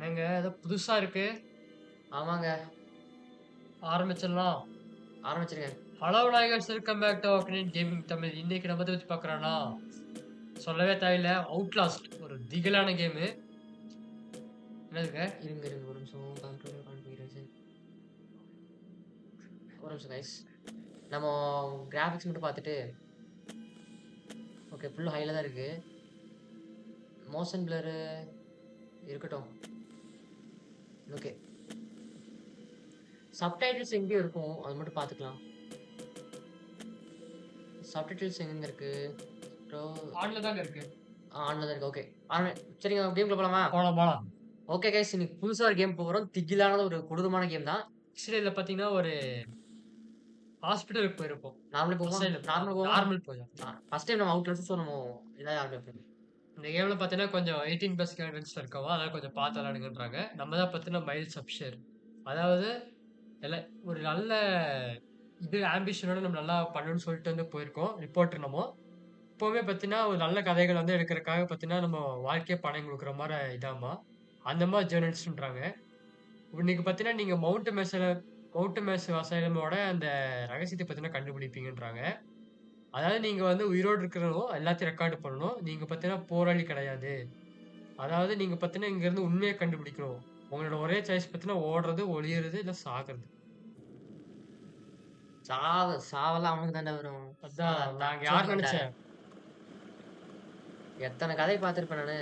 என்னங்க ஏதோ புதுசா இருக்கு. ஆமாங்க. ஆரம்பிச்சிடலாம். ஆரம்பிச்சுருங்க. ஹலோ நாயகர்ஸ் welcome back to Arcanite gaming Tamil. இன்னைக்கு நம்ம எத பத்தி பார்க்குறோம்னா, சொல்லவே தேவையில்ல அவுட்லாஸ்ட் ஒரு திகிலான கேமு. என்னதுங்க? இருங்க ஒரு நிமிஷம். Control configuration. ஒரு நிமிஷம் கைஸ். நம்ம கிராபிக்ஸ் மட்டும் பார்த்துட்டு ஓகே ஃபுல் ஹைல தான் இருக்கு. மோஷன் பிளர் இருக்கட்டும். ஓகே. சப்டைட்டில்ஸ் எங்கேயோ இருக்கும். அது மட்டும் பார்த்துக்கலாம். சப்டைட்டில்ஸ் எங்க இருக்கு? ப்ரோ ஆன்ல தாங்க இருக்கு. ஆன்ல தான் இருக்கு. ஓகே. சரிங்க கேம்குள்ள போலாமா? போலாம் போலாம். ஓகே கைஸ் இன்னைக்கு புதுசா ஒரு கேம் போறோம். திகிலான ஒரு கொடூரமான கேம் தான். ஆக்சுவலி இதுல பார்த்தீங்கன்னா, ஒரு ஹாஸ்பிட்டலுக்கு போயிருப்போம். நார்மலா போவோமா? அசைலம் நார்மலா போவோமா? நார்மல் போலாம். ஃபர்ஸ்ட் டைம் நம்ம அவுட்லாஸ்ட் ஸோ நம்ம இதான் ஆரம்பிப்போம். இந்த கேம்ல பார்த்தீங்கன்னா, கொஞ்சம் 18+ கைடன்ஸ்ல இருக்கவும், அதனால கொஞ்சம் பார்த்து விளையாடுங்கன்றாங்க. நம்ம தான் பார்த்தீங்கன்னா மைல்ஸ் அப்ஷர். அதாவது எல்ல ஒரு நல்ல ஆம்பிஷனோட நம்ம நல்லா பண்ணணும்னு சொல்லிட்டு வந்து போயிருக்கோம். ரிப்போர்ட்டர் நம்ம. எப்பவுமே பார்த்தீங்கன்னா, ஒரு நல்ல கதைகள் வந்து எடுக்கறக்காக பார்த்தீங்கன்னா, நம்ம வாழ்க்கையே பணயம் குடுக்குற மாரி இதாம்மா. அந்த மாரி ஜேர்னலிஸ்ட்ன்றாங்க. இன்னைக்கு பார்த்தீங்கன்னா, நீங்க மவுண்ட் மேஸ் அசைலமோட அந்த ரகசியத்த பார்த்தீங்கன்னா கண்டுபிடிப்பீங்கன்றாங்க. அதாவது நீங்க வந்து உயிரோடு இருக்கிறதும் எல்லாத்தையும் ரெக்கார்ட் பண்ணணும். நீங்க பார்த்தீங்கன்னா போராளி கிடையாது. அதாவது நீங்க பார்த்தீங்கன்னா, இங்கருந்து உண்மைய கண்டுபிடிக்கணும். உங்களோட ஒரே சாய்ஸ் பார்த்தீங்கன்னா, ஓடுறது, ஒளியறது, இல்ல சாகுறது. சாவெல்லாம் அவனுக்கு தான்டா வரும். அதான் நான் யாருன்னு சோதிக்கட்டா. நெனச்சேன். எத்தன கதை பார்த்திருப்பேன் நானு.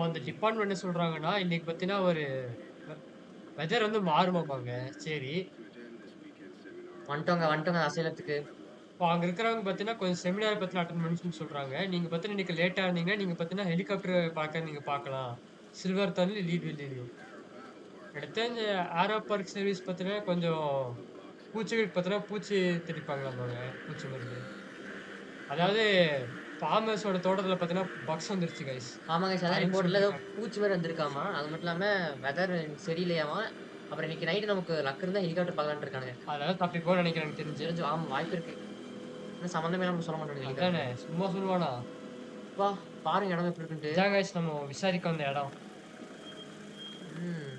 அந்த டிபார்ட்மெண்ட் என்ன சொல்றாங்கன்னா, இன்னைக்கு பார்த்தீங்கன்னா ஒரு வெ வெதர் வந்து மாறுமாமாங்க. சரி. வந்துட்டோங்க அசைலத்துக்கு. இப்போ அங்க இருக்கிறவங்க பார்த்தீங்கன்னா, கொஞ்சம் செமினார் பத்தின அட்டெண்ட் பண்ண சொல்றாங்க. நீங்க பார்த்தீங்கன்னா, இன்னைக்கு லேட்டா இருந்தீங்கன்னா, நீங்க பார்த்தீங்கன்னா, ஹெலிகாப்டர் பார்க்க நீங்க பார்க்கலாம். சில்வர் தன்லி லீட் வில்லியும். எனக்கு தெரிஞ்சு ஏரோ பார்க் சர்வீஸ் பார்த்தீங்கன்னா, கொஞ்சம் பூச்சிகளுக்கு பார்த்தீங்கன்னா, பூச்சி தெளிப்பாங்களாமாங்க. பூச்சி மருந்து. அதாவது ஃபார்மர்ஸோட தோட்டத்தில பார்த்தீங்கன்னா, பக்ஸ் வந்துருச்சு கைஸ். ஆமாங்க சார். அதான் அதுன்னு ரிப்போர்ட்ல ஏதோ சொல்லிருக்காங்க. பூச்சி மாரி வந்திருக்காமா. அது மட்டும் இல்லாம வெதர் சரியில்லையாமா. அப்புறம் இன்னைக்கு நைட் நமக்கு லக் இருந்தா ஹெலிகாப்டர் பார்க்கலாம்னு இருக்கானுங்க. அதனால தப்பிப்போம்னு நெனைக்கிறேன் எனக்கு தெரிஞ்சு. தெரிஞ்சு ஆமா வாய்ப்பு இருக்கு. ஆனா சம்மந்தமே இல்லாம சொல்ல மாட்டானுங்க அதானே! ஹெலிகாப்டர். சும்மா சொல்லுவானா? அப்பா பாருங்க இடம் எப்படி இருக்குன்ட்டு. இதான் கைஸ் நம்ம விசாரிக்க வந்த இடம். ம்.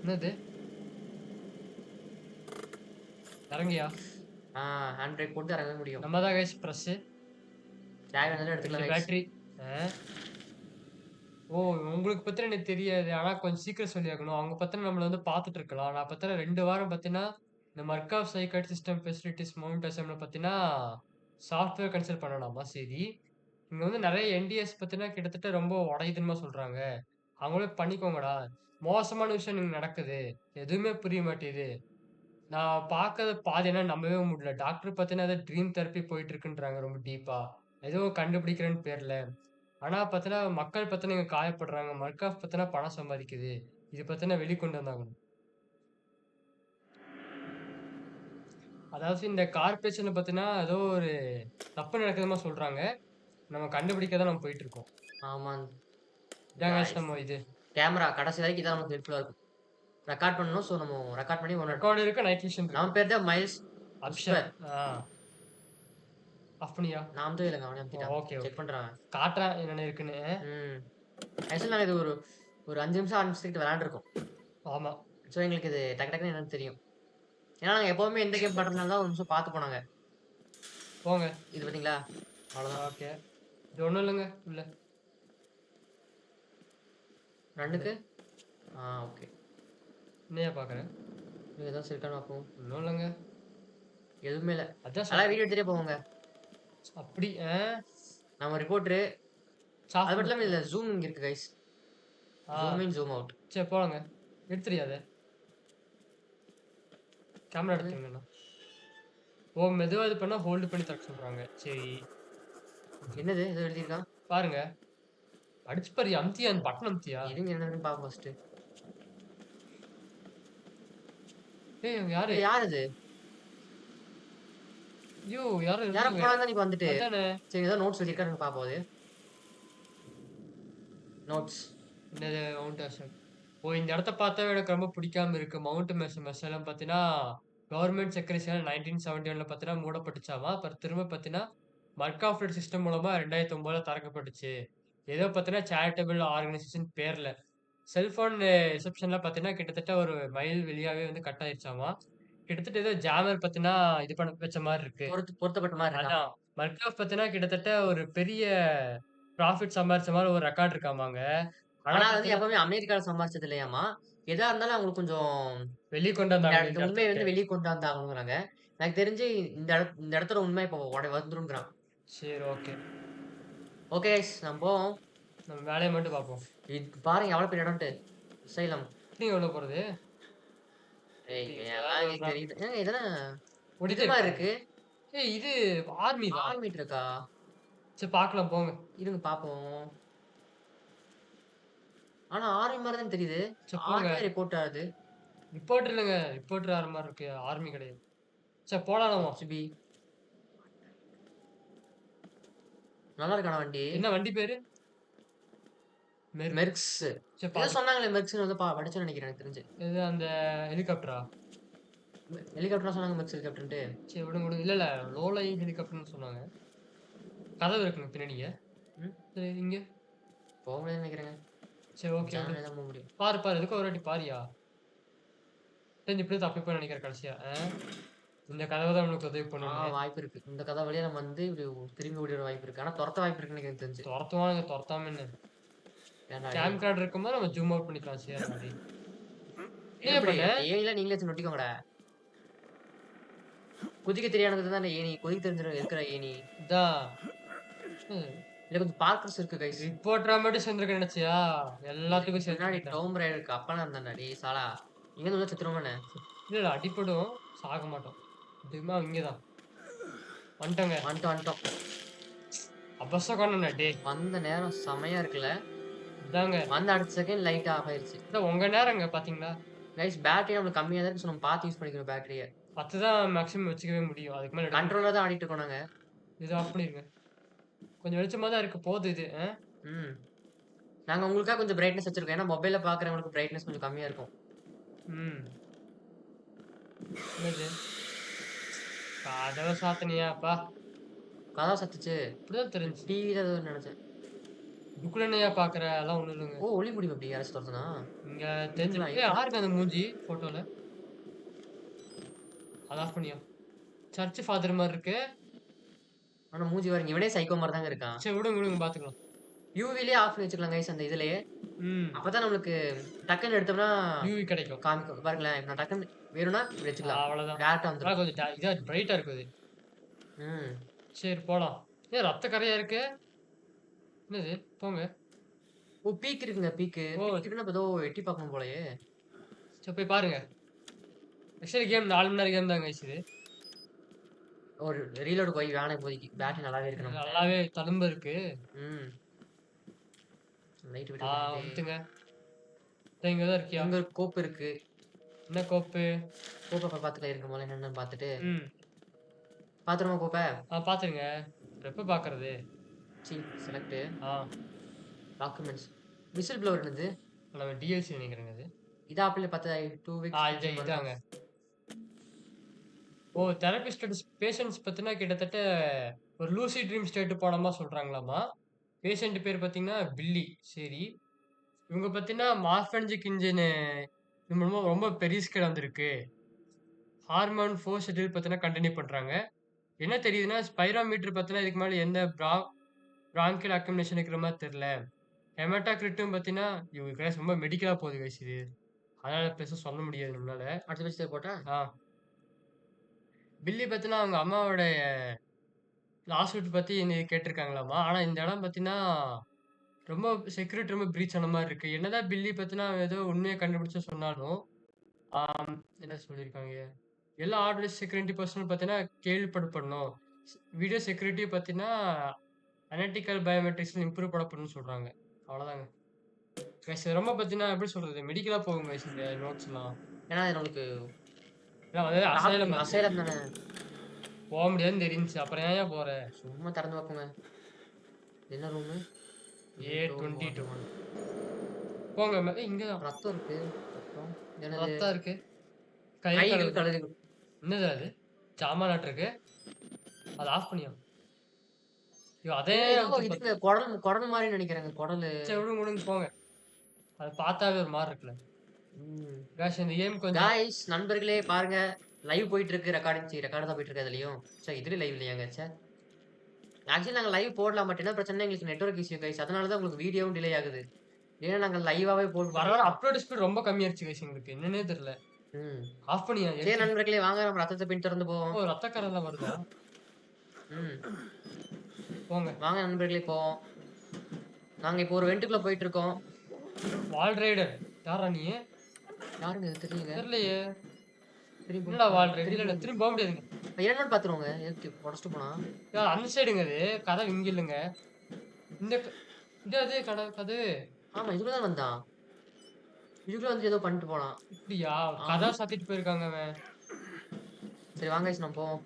என்னது? இறங்கியா? ஹேண்ட் பிரேக் போட்டு இறங்கவே முடியும். நம்ம தான் கைஸ் பிரஸ்ஸு. தேவையானதெல்லாம் 2 எடுத்துக்கலாம் கைஸ். பேட்டரி. ஆ. ஓ! உங்களுக்கு பத்தின எனக்கு தெரியாது. ஆனா கொஞ்சம் சீக்கிரம் சொல்லியாகணும். அவங்க பத்தின நம்மள வந்து பார்த்துட்டு இருக்கலாம். நான் பத்தின 2 வாரம் பார்த்தீங்கன்னா, இந்த மர்க்காவ் சைக்காட் சிஸ்டம் ஃபெசிலிட்டீஸ் மவுண்ட் அசம்ல பார்த்தீங்கன்னா, சாஃப்ட்வேர் கன்சல்ட் பண்ணலாமா? சரி. இங்க வந்து நெறைய என்டிஎஸ் பார்த்தீங்கன்னா, கிட்டத்தட்ட ரொம்ப உடையுதுன்னு சொல்றாங்க. அவங்களே பண்ணிக்கோங்கடா. மோசமான விஷயம் இங்க நடக்குது. எதுவுமே புரிய மாட்டேங்குது. நான் பார்க்கறத பாதி என்னால நம்பவே முடியல. டாக்டர் பார்த்தீங்கன்னா, ஏதோ ட்ரீம் தெரப்பி போயிட்டு இருக்குன்றாங்க ரொம்ப டீப்பா. ஏதோ கண்டுபிடிக்கிறேன்னு பேர்ல. ஆனா பார்த்தீங்கன்னா, மக்கள் பார்த்தீங்கன்னா இங்க காயப்படுறாங்க. மர்க்காஃப் பார்த்தீங்கன்னா பணம் சம்பாதிக்குது. இது பார்த்தீங்கன்னா வெளிக்கொண்டு வந்தாகணும். அதாவது இந்த கார்ப்பரேஷன்ல பார்த்தீங்கன்னா, ஏதோ ஒரு தப்பு நடக்குது மாரி சொல்றாங்க. நம்ம கண்டுபிடிக்க தான் நம்ம போயிட்டு இருக்கோம். ஆமா. இதான் காய்ஸ் காய்ஸ். நம்ம இது. கேமரா கடைசி வரைக்கும் இதான் நமக்கு ஹெல்ப்ஃபுல்லா இருக்கும். ரெக்கார்ட் பண்ணணும். ஸோ நம்ம ரெக்கார்ட் பண்ணி ஒண்ணு ரெக்கார்ட் இருக்கு, நைட் விஷன் நம்ம இருக்கு. பேர் தான் மைல்ஸ் அப்ஷர். விஸ்பர். ஆ. ஆஃப் பண்ணியா? நான் அமுத்தவே இல்லங்க. அவனே அமுத்திட்டான். Okay, check okay. பண்றான் அவன். காட்டுறேன் என்னென்ன இருக்குன்னு. ம். ஆக்சுவலி நாங்க இது ஒரு ஒரு 5 நிமிஷம் 6 நிமிஷத்துக்கு விளையாண்டுருக்கோம். ஆமா. ஸோ எங்களுக்கு இது டக்கு டக்குன்னு என்னன்னு தெரியும். ஏன்னா நாங்க எப்பவுமே எந்த கேம் பண்றதுனால தான் ஒரு நிமிஷம் பார்த்து போனாங்க. போங்க. இது பார்த்தீங்களா? அவ்வளோதான். ஓகே. இது ஒண்ணும் இல்லங்க. உள்ள. ரன்னுக்கு ஓகே. என்னையா பார்க்குற? நீங்க ஏதாச்சும் இருக்கான்னு பார்ப்போம். ஒண்ணும் இல்லங்க. எதுவுமே இல்ல. அதான் நல்லா வீடியோ எடுத்துட்டே போவோங்க. அப்படி நம்ம ரிப்போர்ட்டரு அது மட்டும் சாஃப்ட்வேர். இல்லாம இதுல ஜூம் இருக்கு கைஸ். ஆ. Zoom in, zoom out. சரி போலாங்க. எடுத்துறியா அத? கேமரா என்னது? எடுத்துருங்கண்ணா. மெதுவா இது பண்ணா ஹோல்டு பண்ணி தர சொல்றாங்க. சரி. என்னது? ஏதோ எழுதியிருக்கான். பாருங்க. அடிச்சு பாரு. அமுத்தியா? அந்த பட்டன் அமுத்தியா? இருங்க என்னன்னு பார்ப்போம் ஃபர்ஸ்ட்டு. ஏய் இவங்க யாரு? யார் இது? ஐயோ! யாரோ யாரோ இருக்காங்க. போனாங்க தான் இப்ப வந்துட்டு. அதானே. சரி ஏதோ நோட்ஸ் எழுதியிருக்கான்னு பார்ப்போம் அது. நோட்ஸ். என்னது மவுண்ட் அசல். இந்த இடத்த பார்த்தா எனக்கு ரொம்ப பிடிக்காம இருக்கு. மவுண்ட் மெசலாம் பார்த்தீங்கன்னா, கவர்ன்மென்ட் செக்ரட்டரியால 1971ல பார்த்தீங்கன்னா மூடப்பட்டுச்சாமா. அப்புறம் திரும்ப பார்த்தீங்கன்னா, மர்காஃப்லட் சிஸ்டம் மூலமா 2009ல திறக்கப்பட்டுச்சு. ஏதோ பார்த்தீங்கன்னா, சேரிட்டபிள் ஆர்கனைசேஷன் பேர்ல. செல்ஃபோன் ரிசப்ஷன்ல பார்த்தீங்கன்னா, கிட்டத்தட்ட ஒரு மைல் வெளியாவே வந்து கட் ஆயிருச்சாமா. கிட்டத்தட்ட ஏதோ ஜாமர் பார்த்தீங்கன்னா, இது பண்ண வச்ச மாரி இருக்கு. பொருத்தப்பட்ட மாரி இருக்கா? அதான். மர்காஃப் பார்த்தீங்கன்னா, கிட்டத்தட்ட ஒரு பெரிய ப்ராஃபிட் சம்பாரிச்ச மாரி ஒரு ரெக்கார்ட் இருக்காமாங்க. ஆனா ஆனா அது வந்து பார்த்தீங்கன்னா, எப்பவுமே அமெரிக்கால சம்பாரிச்சது இல்லையாமா. எதா இருந்தாலும் அவங்களுக்கு கொஞ்சம் வெளிய கொண்டு இந்த வந்தாங்க இந்த இந்த உண்மைய இடத்துக்கு. வந்து வெளிய கொண்டு வந்தாகணும்ங்கிறாங்க. எனக்கு தெரிஞ்சு இந்த இடத்தோட உண்மை இப்போ வந்துரும்ங்கிறான். சரி, ஓகே. ஓகே கைஸ் நம்ம போவோம். நம்ம வேலைய மட்டும் பார்ப்போம். பாருங்க எவ்வளோ பெரிய இடம்ன்ட்டு. அசைலம். நீங்க எவ்வளோ போறது? ஏய் டீசலா எல்லாம் இங்க தான். தெரியுது. ஏங்க இதென்ன ஓடிட்டே இது மாரி இருப்பாங்க. இருக்கு. ஏய் இது ஆர்மி தான். ஆர்மிட் இருக்கா? சரி பார்க்கலாம் போங்க. இருங்க பார்ப்போம். ஆனா ஆர்மி மாரி தான் தெரியுது. சரி போங்க. ஆர்மியா ரிப்போர்ட்டா அது? ரிப்போர்ட்டர் இல்லங்க. ரிப்போர்ட்டர் ஆற மாரி இருக்கு. ஆர்மி கிடையாது. சரி போலாம் நம்ம. ஹெச்பி. நல்லா இருக்கானா வண்டி? என்ன வண்டி பேரு? மெர்க். மெர்க்ஸ். சரி ஏதோ பாத்து சொன்னாங்களே மெர்க்ஸ்ன்னு வந்து படிச்சேன்னு நெனைக்கிறேன் எனக்கு தெரிஞ்சு. எது அந்த ஹெலிகாப்டரா? ஹெலிகாப்டரா சொன்னாங்க மெர்க்ஸ் ஹெலிகாப்டர்ன்ட்டு. சரி விடுங்க, விடுங்க. இல்ல, இல்ல. லோலை ஹெலிகாப்டர்ன்னு சொன்னாங்க. கதவு இருக்குங்க பின்னாடிங்க. ம். சரி இங்க. போ முடியாதுன்னு நெனைக்கிறேங்க. சரி ஓகே விடு. ஜன்னல்ல தான் போ முடியும். பாரு, பாரு. எதுக்கும் ஒரு வாட்டி பாருயா. தெரிஞ்சு இப்படியே தப்பிப்போம்னு நெனைக்கிறேன் கடைசியா. இந்த கதவு தான் நம்மளுக்கு உதவி பண்ணும்னு. வாய்ப்பு இருக்கு. இந்த கதவு வழியா நம்ம வந்து இப்படி திரும்பி ஓடிற வாய்ப்பு இருக்கு. ஆனா தொரத்த வாய்ப்பு இருக்குன்னு எனக்கு தெரிஞ்சு. தொரத்துவானுங்க, தொரத்தாம என்ன? ஏன்டா டேய்! கேம் கார்டு இருக்கும்போது நம்ம ஜூம் அவுட் பண்ணிக்கலாம். சரிடா டேய். இது என்ன எப்படி? பண்ண? அந்த ஏணிலாம் நீங்களே வச்சு நொட்டிக்கோங்கடா. குதிக்க தெரியாதவனுக்கு தான் அந்த ஏணி. குதிக்க தெரிஞ்சவனுக்கு எதுக்குடா ஏணி? இதான். ம். இல்ல கொஞ்சம் பார்க்கர்ஸ் இருக்கு கைஸ். ரிப்போர்ட்டரா மட்டும் சேர்ந்திருக்க நினைச்சியா? எல்லாத்துக்கும் இதுக்கு முன்னாடி சேர்த்துக்கிட்டேன். டோம் ரைடருக்கு அப்பனா இருந்தான்டா டேய் சாலா. இங்க வந்து செத்துருவானே. இல்ல, இல்ல. அடிபடும். சாக மாட்டோம். இதுமா இங்கதான். வந்துட்டோங்க. வந்துட்டோம் வந்துட்டோம். அபசகுணம்டா டேய். வந்த நேரம் செமையா இருக்குல்ல. இதாங்க. வந்த அடுத்த செகண்ட் லைட் ஆஃப் ஆயிருச்சு. இதான் உங்க நேரங்க பாத்தீங்களா? கைஸ் பேட்டரி நம்மளுக்கு கம்மியா தான் இருக்கு. ஸோ நம்ம பார்த்து யூஸ் பண்ணிக்கணும் பேட்டரிய. 10 தான் மேக்ஸிமம் வச்சுக்கவே முடியும். அதுக்கு மேல எடுக்க முடியாது. கண்ட்ரோல்ல தான் ஆடிட்டு இருக்கோம் நாங்க. இது ஆஃப் பண்ணிருங்க. கொஞ்சம் வெளிச்சமா தான் இருக்கு. போது இது. ம். நாங்க உங்களுக்காக கொஞ்சம் பிரைட்னஸ் வச்சிருக்கோம். ஏன்னா மொபைல்ல பார்க்குறவங்களுக்கு பிரைட்னஸ் கொஞ்சம் கம்மியா இருக்கும். ம். என்னது? கதவ சாத்துனியாப்பா? கதவ சத்துச்சு. இப்படிதான் தெரிஞ்சுச்சு. டிவி தான் ஏதோ நெனச்சேன். இதுக்குள்ள என்னய்யா பாக்குற? அதெல்லாம் ஒண்ணும் இல்லங்க. ஓ! ஒளி முடியும் அப்படி யாராச்சும் தொரத்துனா? இங்க தெரிஞ்சு என்னடா ஏய் இப்படி யாருக்கு அந்த மூஞ்சி ஃபோட்டோல? அத ஆஃப் பண்ணியா? சர்ச் ஃபாதர் மாரி இருக்கு. ஆனா மூஞ்சி பாருங்க. இவனே சைக்கோ மாரி தாங்க இருக்கான். சரி விடுங்க, விடுங்க பாத்துக்கலாம். யூவிலயே ஆஃப் பண்ணி வச்சுக்கலாம் கைஸ் அந்த இதுலயே. ம். அப்பதான் நம்மளுக்கு டக்குன்னு எடுத்தோம்னா யூவி கிடைக்கும். காமிக்கும். பாருங்களேன், இப்ப நான் டக்குன்னு வேணும்னா இப்படி வச்சுக்கலாம். அவ்வளோதான். டைரக்ட்டா ஆனா வந்துரும். கொஞ்சம் இதா பிரைட்டா இருக்குது. ம். சரி போலாம். ஏன் ரத்த கறையா இருக்கு? என்னது? போங்க. ஓ! பீக் இருக்குங்க பீக்கு. ஓ! பீக் இருக்குன்னா அப்ப ஏதோ எட்டி பார்க்கணும் போலயே. சரி போய் பாருங்க. ஆக்சுவலி கேம் 4 மணி நேரம் கேம் தாங்க கைஸ் இது. ஒரு ரீலோட் போய் வேணாம் இப்போதைக்கு. பேட்டரி நல்லாவே இருக்கு இது நம்மட்ட. நல்லாவே தழும்பு இருக்கு. ம். லைட் ஆ விட்டு அமுத்துங்க. இதோ இங்க தான் இருக்கியா? இங்க ஒரு கோப்பு இருக்கு. என்ன கோப்பு? கோப்ப போய் பார்த்துக்கலாம் இருங்க முதல்ல என்னன்னு பார்த்துட்டு. ம். பார்த்துருமா கோப்ப? பாத்துருங்க. எப்ப பாக்குறது? செலக்ட் ஆ டாக்குமெண்ட்ஸ். விசில் ப்ளோவர் என்னது? நம்ம டிஎல்சி நினைக்கிறேங்க இது. இதா ஆப்பிள்ல பார்த்தா 2 வீக்ஸ் இதாங்க. ஓ தெரபிஸ்ட் பேஷண்ட்ஸ் பத்தினா கிட்டத்தட்ட ஒரு லூசி ட்ரீம் ஸ்டேட் போனமா சொல்றாங்களாமா. பேஷண்ட் பேர் பார்த்தீங்கன்னா பில்லி. சரி. இவங்க பார்த்தீங்கன்னா மார்ஃபென்ஜிக் இன்ஜின் இது மூலமா ரொம்ப பெரிய ஸ்கேல் வந்திருக்கு. ஹார்மோன் 4 ஷெட்யூல் பார்த்தீங்கன்னா கன்டின்யூ பண்றாங்க. என்ன தெரியுதுன்னா ஸ்பைரோமீட்டர் பார்த்தீங்கன்னா இதுக்கு மேல எந்த பிராங்கியல் அக்குமுலேஷன் இருக்கிற மாரி தெரியல. ஹெமடாக்ரிட்டும் பார்த்தீங்கன்னா இவங்க கிளாஸ் ரொம்ப மெடிக்கலா போகுது கைஸ் இது. அதனால பெருசா சொல்ல முடியாது நம்மளால. அடுத்த பேஜ் போட்டா? ஆ. பில்லி பார்த்தீங்கன்னா அவங்க அம்மாவோட லாஸ்ட் பத்தி கேட்டிருக்காங்களாமா. ஆனா இந்த இடம் பார்த்தீங்கன்னா, ரொம்ப செக்யூரிட்டி ரொம்ப பிரீச் ஆன மாரி இருக்கு. என்னதான் பில்லி பத்தினா ஏதோ உண்மைய கண்டுபிடிச்சு சொன்னாலும், ஆம் என்ன சொல்லியிருக்காங்க? எல்லா ஆர்டர் செக்யூரிட்டி பர்சனல் பார்த்தீங்கன்னா கேள்விப்படணும். வீடியோ செக்யூரிட்டி பார்த்தீங்கன்னா, அனலிட்டிக்கல் பயோமெட்ரிக்ஸ்ல இம்ப்ரூவ் பண்ணணும்னு சொல்றாங்க. அவ்வளோதாங்க. கைஸ் ரொம்ப பார்த்தீங்கன்னா எப்படி சொல்றது? மெடிக்கலா போகும் கைஸ் இந்த நோட்ஸ்லாம். ஏன்னா இது நம்மளுக்கு ஏன்னா வந்து அசைலம் ஆச்சு. அசைலம் தானே. போ முடியாதுன்னு தெரிஞ்சுச்சு. அப்புறம் ஏன்யா போற? சும்மா திறந்து பார்ப்போங்க. என்ன ரூமு? A22. போங்க. இங்க தான். ரத்தம் இருக்கு. ரத்தம். என்னது? ரத்தம் இருக்கு. கை கைகள் கழுவு. கழுகுகள். என்னது அது? ஜாமானாட்டு இருக்கு. அத ஆஃப் பண்ணியா? ஐயோ! அதே ஏதோ வந்து இதுங்க குடல் குடல் மாரி நெனைக்கிறேங்க. குடலு. சரி விடுங்க, விடுங்க போங்க. அத பார்த்தாவே ஒரு மாரி இருக்குல்ல. ம். காய்ஸ் இந்த கேம் கொஞ்சம் காய்ஸ் நண்பர்களே பாருங்க. லைவ் போயிட்டு இருக்கு. ரெக்கார்ட் தான் போயிட்டு இருக்கு அதுலயும். இதுலயும் லைவ் இல்லையாங்க. ஆக்சுவலி நாங்க லைவ் போடலாம். பட் என்ன பிரச்சனைன்னா எங்களுக்கு நெட்வொர்க் இஷ்யூ கைஸ். அதனால தான் உங்களுக்கு வீடியோவும் டிலே ஆகுது. ஏன்னா நாங்க லைவாவே வர வர போட்டுருக்கோம். அப்லோட் ஸ்பீட் ரொம்ப கம்மியாயிருச்சு காய்ஸ் எங்களுக்கு. என்னன்னே தெரியல. ம். ஆஃப் பண்ணியா சரி எதுக்கு? நண்பர்களே வாங்க நம்ம ரத்தத்த பின்தொடர்ந்து போவோம். ஓ! ரத்த கறைலாம் வருதா? ம். போங்க. வாங்க நண்பர்களே போவோம். நாங்க இப்போ ஒரு வென்ட்டுக்குள்ள போயிட்டு இருக்கோம். வால் ரைடர். யார்றா நீ? யாருங்க இது தெரியலங்க. தெரியலையே. திரும்பி என்னடா வால் ரைடர்? இல்ல, திரும்பி இல்ல திரும்பி போ முடியாதுங்க. என்னன்னு பாத்துருவோங்க. எதுக்கு உடைச்சிட்டு போனா? அந்த சைடுங்க அது. கதவு இங்க இல்லங்க. இந்த இது அது கதவு. ஆமா இதுக்குள்ள தான் வந்தான். இதுக்குள்ள வந்து ஏதோ பண்ணிட்டு போனான். இப்படியா? ஆமா. கதவ சாத்திட்டு போயிருக்காங்க அவன். சரி வாங்க கைஸ் நம்ம போவோம்.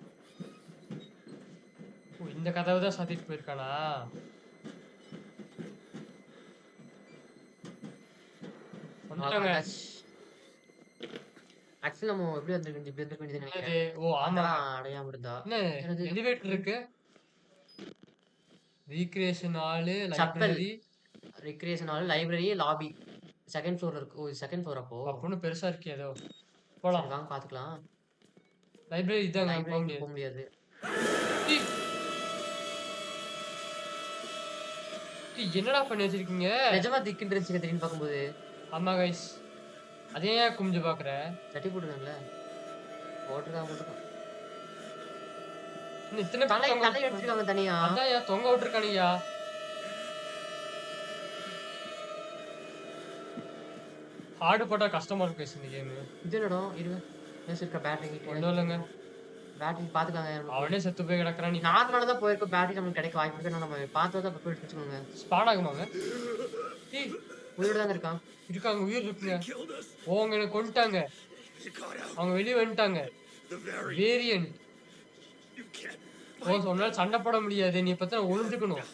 ஓ! இந்த கதவ தான் சாத்திட்டு போயிருக்கானா? வந்துட்டோங்க. வந்தாச்சு. ஆக்சுவலி நம்ம எப்படி வந்திருக்க இப்படி வந்திருக்க வேண்டியதுன்னு என்னது? நினைக்கிறேன். ஓ! ஆமாங்க. அதெல்லாம் அடையாம இருந்தா. என்ன என்னது? எலிவேட்டர் இருக்கு. Recreation hall, chapel. Library. Recreation hall, library, lobby. Second ஃப்ளோர்ல இருக்கு. ஓ! இது செகண்ட் ஃப்ளோர் அப்போ. அப்ப இன்னும் பெருசா இருக்கே ஏதோ. சரி போலாம். வாங்க பாத்துக்கலாம். லைப்ரரி இதாங்க போ லைப்ரரிக்கு போ முடியாது. முடியாது. டேய் டேய் என்னடா பண்ணி வச்சிருக்கீங்க? நிஜமா திக்குன்னு இருந்துச்சுங்க திடீர்னு பார்க்கும்போது. ஆமா கைஸ். அத ஏன் குனிஞ்சு பாக்குற? சட்டி போட்டுருக்காங்கல்ல. போட்டுருக்கான். இன்னும் இத்தன பேர் தலை தொங்க தலை எடுத்துருக்காங்க தனியா. அதான்யா தொங்க விட்டுருக்கானுயா. ஹார்டு போட்டா கஷ்டமா இருக்கும் கைஸ் இந்த கேமு. இது என்னடா? இருங்க. ஏசி இருக்க பேட்டரி கிட்ட. ஒண்ணும் இல்லங்க. பேட்டரி பாத்துக்கலாங்க. அவனே செத்து போய் கிடக்குறான். நீ நார்மலா தான் போயிருக்கும். பேட்டரி நமக்கு கிடைக்க வாய்ப்பு இருக்கு. ஆனா நம்ம பார்த்தா தான் போய் எடுத்து வச்சுக்கோங்க. ஸ்பான் ஆகுமாங்க? டேய் உயிரோட தாங்க இருக்கான். இருக்காங்க உயிர் இருக்குங்க. ஓ அவங்க என்ன கொன்னுட்டாங்க. அவங்க வெளிய வந்துட்டாங்க. வேரியன்ட். ஓ சொன்னால சண்டை போட முடியாது. நீ பத்தி ஒளிஞ்சுக்கணும்.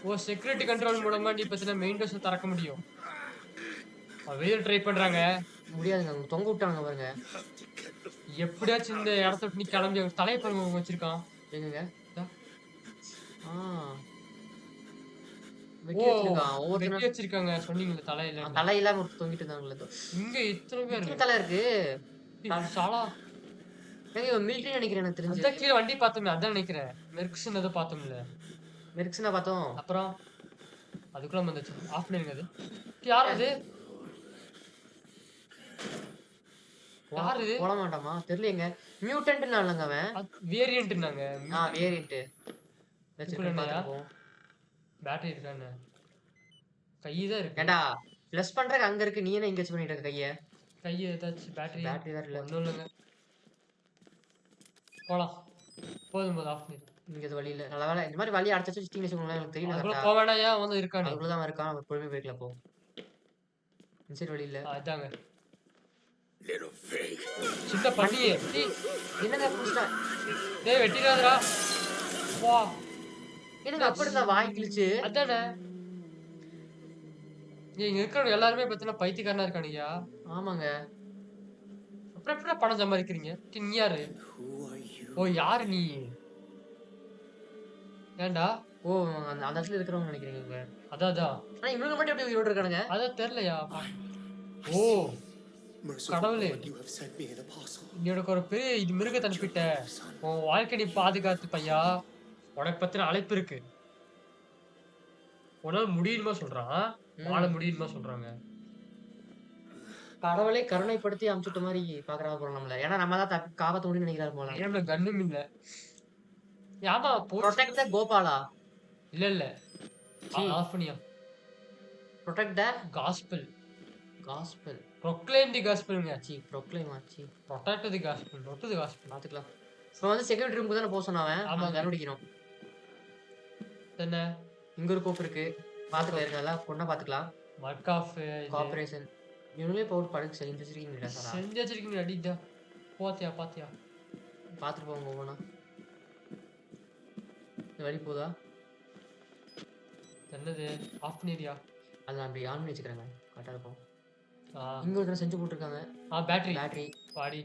ஓ செக்யூரிட்டி கண்ட்ரோல் மூலமா நீ பத்தின மெயின் டோர்ஸ் திறக்க முடியும். வெளிய ட்ரை பண்றாங்க. முடியாதுங்க. அவங்க தொங்க விட்டாங்க பாருங்க. எப்படியாச்சும் இந்த இடத்த விட்டு நீ கிளம்பி தலைய பாருங்க வச்சிருக்கான். எங்கங்க? இதா. ஆ. ஓ வெட்டி வச்சிருக்கான். ஒவ்வொருத்தன வெட்டி வச்சிருக்காங்க சொன்னீங்கல்ல தலையில. தலை இல்லாம ஒருத்தர் தொங்கிட்டு இருந்தாங்கல்ல ஏதோ. இங்க இத்தனை பேர் எத்தன தலை இருக்கு? சாலா. ஏங்க இவன் மிலிட்டரி நினைக்கிறேன் எனக்கு தெரிஞ்சு. அதான் கீழ வண்டி பார்த்தோமே அதான் நினைக்கிறேன். மெர்க்ஸ்ன்னு ஏதோ பார்த்தோம்ல. மெர்க்ஸ்னா பார்த்தோம். அப்புறம் அதுக்குள்ள வந்துச்சு. ஆஃப் பண்ணிருங்க அது. யார் அது? யார் இது? போட மாட்டாமா? தெரியலங்க. மியூட்டன்ட்னா இல்லங்க அவன். வேரியன்ட்னாங்க. வேரியன்ட். இதுக்குள்ள என்னய்யா? பாத்துப்போம். பேட்டரி இருக்கா என்ன? கை தான் இருக்கு. ஏண்டா பிளஸ் பண்றதுக்கு அங்க இருக்கு. நீ என்ன இங்க வச்சு பண்ணிட்டு இருக்க கைய? கை ஏதாச்சும் பேட்டரி பேட்டரி வேற இல்ல. ஒண்ணும் இல்லைங்க. போலாம். போதும் ஆஃப் பண்ணிடு. இங்க இது வழி இல்ல. நல்ல வேளை இந்த மாதிரி வழி அடைச்சு வச்சுட்டீங்கன்னு வச்சுக்கோங்களேன். எனக்கு தெரியல அதுக்குள்ள கரெக்ட்டா. போக வேணாம்யா வந்து இருக்கானே. அதுக்குள்ள தான் இருக்கான். நம்ம பொறுமையா போய்க்கலாம் போ. இந்த சைடு வழி இல்ல. அதாங்க. சின்ன பண்ணியே. டேய் என்னங்க புடிச்சா? டேய் வெட்டிடாதடா. வா. என்னங்க அப்படி இருந்தா வாய் கிழிச்சு? அதானே. இங்க இருக்கிறவங்க எல்லாருமே பார்த்தீங்கன்னா பைத்தியக்காரனா இருக்கானுங்கயா. ஆமாங்க. அப்புறம் எப்படிடா பணம் சம்பாதிக்கிறீங்க? நீ யாரு? ஓ யாரு நீ? ஏன்டா? ஓ அந்த அந்த இடத்துல இருக்கிறவங்க நினைக்கிறீங்க இவங்க. அதான். ஆனா இவனுங்க மட்டும் எப்படி உயிரோட இருக்கானுங்க? அதான் தெரியலையா. ஓ கடவுளே. நீ உனக்கு ஒரு பெரிய இது மிருகத்தை அனுப்பிட்ட. உன் வாழ்க்கை நீ பாதுகாத்து பையா. உனக்கு பத்தின அழைப்பு இருக்கு. உன்னால முடியுமா சொல்றான். வாழ முடியுமா சொல்றாங்க. கடவுளே கருணைப்படுத்தி அமுச்சுட்ட மாதிரி பாக்குறாங்க போல நம்மள. ஏன்னா நம்ம தான் காப்பாத்த முடியும்னு நினைக்கிறாரு போல. ஏன்ல கண்ணும் இல்ல. யாமா Protect the கோபாலா. இல்ல. ஆஃப் பண்ணியா. Protect the gospel. gospel. proclaim the gospelங்க. proclaim ஆச்சு. protect the gospel. not the gospel. பாத்துக்கலாம். இப்போ வந்து செக்யூரிட்டி ரூமுக்கு தான போக சொன்னாவன். ஆமா கண்டுபிடிக்கணும். என்ன? இங்க ஒரு கோப்பு இருக்கு. பாத்துக்கலாம் இருக்கல. பொண்ண பாத்துக்கலாம். Work of cooperation. இவங்களே பவர் படுக்கு செஞ்சு வச்சிருக்கீங்கடா சாரா. செஞ்சு வச்சிருக்கீங்க அடிடா. பாத்தியா. பாத்துட்டு போங்க போனா. இந்த வழி போதா? என்னது? ஆஃப் பண்ணியா? அது நான் அப்படி ஆன் பண்ணி வச்சுக்கிறேங்க. கரெக்டா இருக்கும். இங்க ஆ. ஒரு செஞ்சு போட்டுருக்காங்க. பேட்டரி. பேட்டரி. பாடி.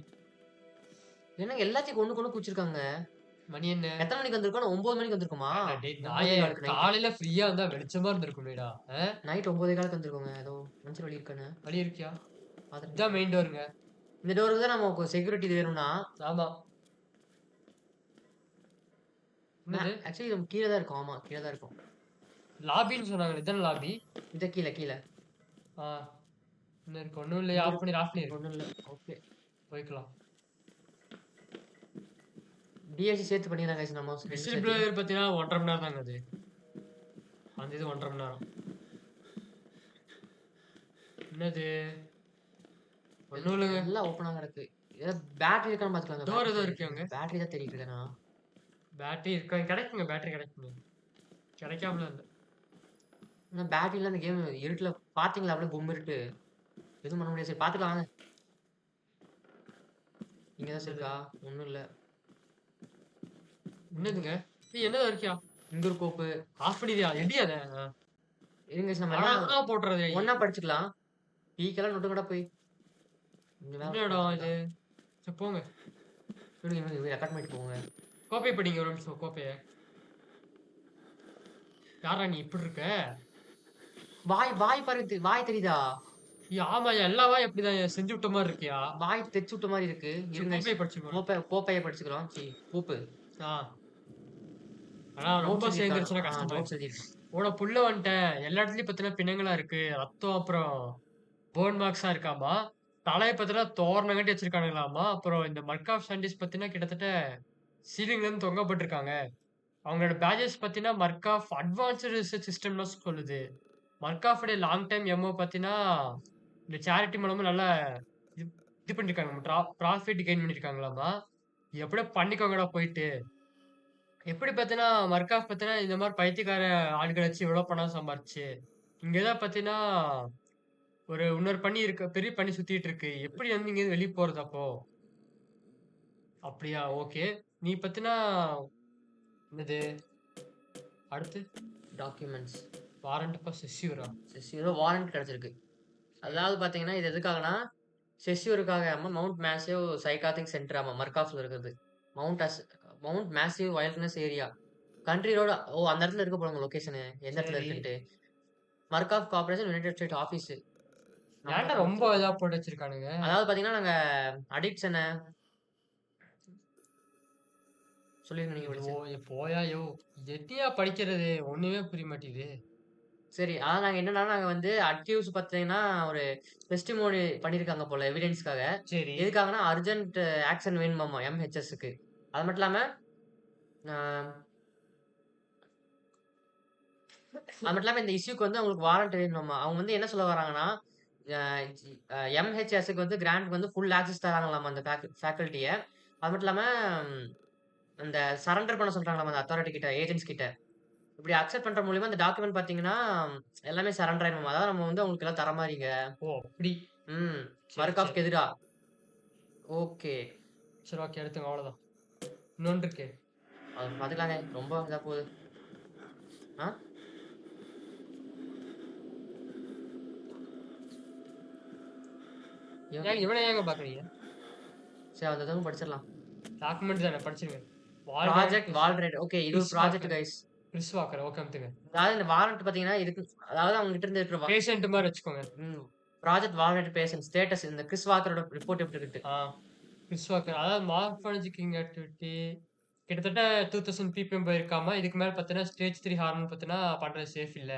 என்னங்க எல்லாத்தையும் கொண்டு குச்சிருக்காங்க. மணி என்ன? எத்தனை மணிக்கு வந்திருக்கோம்? 9 மணிக்கு வந்திருக்குமா? ஏன்டா டேய் 9 நாயே! 1/4க்கு நைட்டு. காலையில ஃப்ரீயா இருந்தா வெளிச்சமா இருந்திருக்குமேடா! நைட் 9 1/4க்கு வந்திருக்கோங்க. ஏதோ மனுஷன் வழி இருக்கானு வழி இருக்கியா? பாத்துட்டு இதான் மெயின் டோருங்க. இந்த டோருக்கு தான் நமக்கு செக்யூரிட்டி இது வேணும்னா, ஆமா. என்னது? ஆக்சுவலி நம்ம கீழ தான் இருக்கோம். ஆமா, கீழ தான் இருக்கோம். லாபின்னு சொன்னாங்களே! இதான லாபி? கீழ. ஆ. என்ன இருக்கு? ஒண்ணும் இல்லையே. இங்க ஆஃப் பண்ணிரு, ஆஃப் பண்ணிரு. ஒண்ணும் இல்ல. ஓகே. போய்க்கலாம். டிஎஸ்சி சேர்த்து பண்ணிடலாம் கைஸ் நம்ம 2 விசில் சேர்த்து. ப்ளோயர் பார்த்தீங்கன்னா 1 1/2 மணி நேரம் தாங்க அது. அந்த இது 1 1/2 மணி நேரம். என்னது? ஒண்ணும் இல்லங்க. எல்லாம் ஓப்பனா கிடக்கு. ஏதோ பேட்டரி இருக்கான்னு பாத்துக்கலாங்க. டோர் ஏதோ இருக்கு அங்க. பேட்டரி தான் தேடிட்டு இருக்கேன் நான். பேட்டரி இருக்கா? கிடைக்குங்க. பேட்டரி கிடைக்குங்க. கிடைக்காமலாம் இல்ல. ஆனா பேட்டரில அந்த கேம் இருட்டுல பாத்தீங்களா அப்படியே கும் இருட்டு. எதுவும் பண்ண முடியாது. சரி பாத்துக்கலாம் வாங்க. இங்க ஏதாச்சும் என்னது? இருக்கா? ஒண்ணும் இல்ல. என்னதுங்க? ஏய் என்னது இருக்கியா? இங்க ஒரு கோப்பு. ஆஃப் பண்ணிட்டியா? எடி அத? இருங்க guys, நம்ம எல்லாம் அழகா போட்டுறது. ஒண்ணா படிச்சுக்கலாம். பீக்கெல்லாம் நொட்டுங்கடா போய். இங்க என்ன வேற இடம் இது? சரி போங்க. ரெக்கார்ட் பண்ணிட்டு போங்க. கோப்பைய படிங்க ஒரு நிமிஷம் கோப்பைய. யாரா நீ இப்படி இருக்க? வாய் பாரு வாய் தெரியுதா? ஏய் ஆமாய்யா, எல்லா வாயும் அப்படிதான் செஞ்சு விட்ட மாரி இருக்கியா? வாய் தெச்சு விட்ட மாதிரி இருக்கு. சரி இருங்க கோப்பைய படிச்சுக்கோ. கோப்பைய படிச்சுக்கிறோம். கோப்பு. ஆ. ஆனா ரொம்ப நோட்ஸ் எழுதியிருக்கான். சேர்ந்துருச்சுன்னா கஷ்டமா நோட்ஸ் எழுதியிருக்கான். உன புள்ள வந்துட்டேன். எல்லா இடத்துலயும் பார்த்தீங்கன்னா பிணங்களா இருக்கு. ரத்தம் அப்புறம் போன் மார்க்ஸா இருக்காமா. தலைய பார்த்தீங்கன்னா தோரணம் கட்டி வச்சிருக்கானுங்களாமா. அப்புறம் இந்த மர்க் ஆஃப் சாண்டிஸ் பார்த்தீங்கன்னா கிட்டத்தட்ட சீலிங்ல இருந்து தொங்கப்பட்டிருக்காங்க. அவங்களோட பேட்ஜஸ் பார்த்தீங்கன்னா மர்க் ஆஃப் அட்வான்ஸ்டு ரிசர்ச் சிஸ்டம்னு சொல்லுது. மர்க் ஆஃப் உடைய லாங் டைம் எம்ஓ பார்த்தீங்கன்னா, இந்த சேரிட்டி மூலமா நல்லா இது இது பண்ணியிருக்காங்க. ப்ராஃபிட் கெயின் பண்ணியிருக்காங்களாமா. எப்படியோ பண்ணிக்கோங்கடா போயிட்டு. எப்படி பார்த்தீங்கன்னா, மர்காஃப் பார்த்தீங்கன்னா, இந்த மாரி பைத்தியக்கார ஆளுகள வச்சு இவ்வளோ பணம் சம்பாரிச்சு, இங்க தான் பார்த்தீங்கன்னா, ஒரு இன்னொரு பன்னி இருக்கு. பெரிய பன்னி சுத்திட்டு இருக்கு. எப்படி வந்து இங்கேருந்து வெளிய போறது அப்போ? அப்படியா? ஓகே. நீ பார்த்தீன்னா என்னது? அடுத்து? டாக்குமெண்ட்ஸ். வாரண்ட் ஃபார் செஸ்யூரா? ஏதோ வாரண்ட் கிடைச்சிருக்கு. அதாவது பாத்தீங்கன்னா, இது எதுக்காகன்னா, செஸ்யூருக்காக மவுண்ட் மேசிவ் சைக்காட்ரிக் சென்டர் மர்காஃப்ல இருக்குது. Mount as mount massive wilderness area. Country road அந்த இடத்துல இருக்க போறாங்க லொகேஷனு. எந்த இடத்துல சரி. இருக்குன்ட்டு. Markoff corporation United state office. ஏன்டா ரொம்ப இதா போட்டு வச்சிருக்கானுங்க? அதாவது பாத்தீங்கன்னா, நாங்க அடிக்ஷன சொல்லிருங்க நீங்க படிச்சு. போயா யோவ்! எட்டியா படிக்கிறது? ஒண்ணுமே புரிய மாட்டேங்குது. சரி. அதான் நாங்க என்னன்னா, நாங்க வந்து அக்யூஸ் பாத்தீங்கன்னா, ஒரு டெஸ்டிமோனி பண்ணியிருக்காங்க போல எவிடன்ஸ்க்காக. சரி. எதுக்காகன்னா, அர்ஜென்ட் ஆக்ஷன் வேணுமாமா எம்ஹெச்எஸ்க்கு. அது மட்டும் இல்லாம, அ அது மட்டும் இல்லாம இந்த இஷ்யூக்கு வந்து அவங்களுக்கு வாரண்ட் வேணுமாமா. அவங்க வந்து என்ன சொல்ல வராங்கன்னா, அ ஜி எம்ஹெச்எஸ்க்கு வந்து கிராண்ட்க்கு வந்து ஃபுல் ஆக்சஸ் தராங்களாமா அந்த ஃபேக்கல்டிய. அது மட்டும் இல்லாம, ம், அந்த சரண்டர் பண்ண சொல்றாங்களாமா அந்த அத்தாரிட்டி கிட்ட, ஏஜென்ட்ஸ் கிட்ட. இப்படி அக்செப்ட் பண்ற மூலியமா அந்த டாக்குமெண்ட் பாத்தீங்கன்னா, எல்லாமே சரண்டர் ஆயிடுமாமா. அதாவது நம்ம வந்து அவங்களுக்கு எல்லாம் தர மாரிங்க. ஓ! அப்படி. ம். சரி, சரி. மர்காஃப்க்கு எதிரா. ஓகே. சரி ஓகே எடுத்துங்க அவ்வளோதான். இன்னொன்னு இருக்கு. அது பாத்துக்கலாங்க. ரொம்ப இதா போகுது. ஆ? ஏங்க இவன ஏங்க பார்க்குறீங்க? சரி அந்த இதுவும் படிச்சிடலாம். டாக்குமெண்ட் தானே படிச்சிருங்க. ப்ராஜெக்ட் வால்ரைட். ஓகே. இது ஒரு Chris project Walker. Guys. Chris Walker. Okay அமுத்துங்க. அதாவது இந்த வாரண்ட் பாத்தீங்கன்னா, இதுக்கு அதாவது அவங்க கிட்ட இருந்து இருக்கிற பேஷண்ட் மாரி வச்சுக்கோங்க. ம். ப்ராஜெக்ட் வால்ரைட் பேஷண்ட் ஸ்டேட்டஸ் இந்த கிறிஸ் வாக்கரோட ரிப்போர்ட் எப்படி இருக்கு? ஆ. Chris Walker. அதாவது மார்ஃபாலஜி கிங் ஆக்டிவிட்டி கிட்டத்தட்ட 2000 பிபிஎம் போயிருக்காமா. இதுக்கு மேல பார்த்தீங்கன்னா, ஸ்டேஜ் 3 ஹார்மோன் பார்த்தீங்கன்னா, பண்றது சேஃப் இல்ல.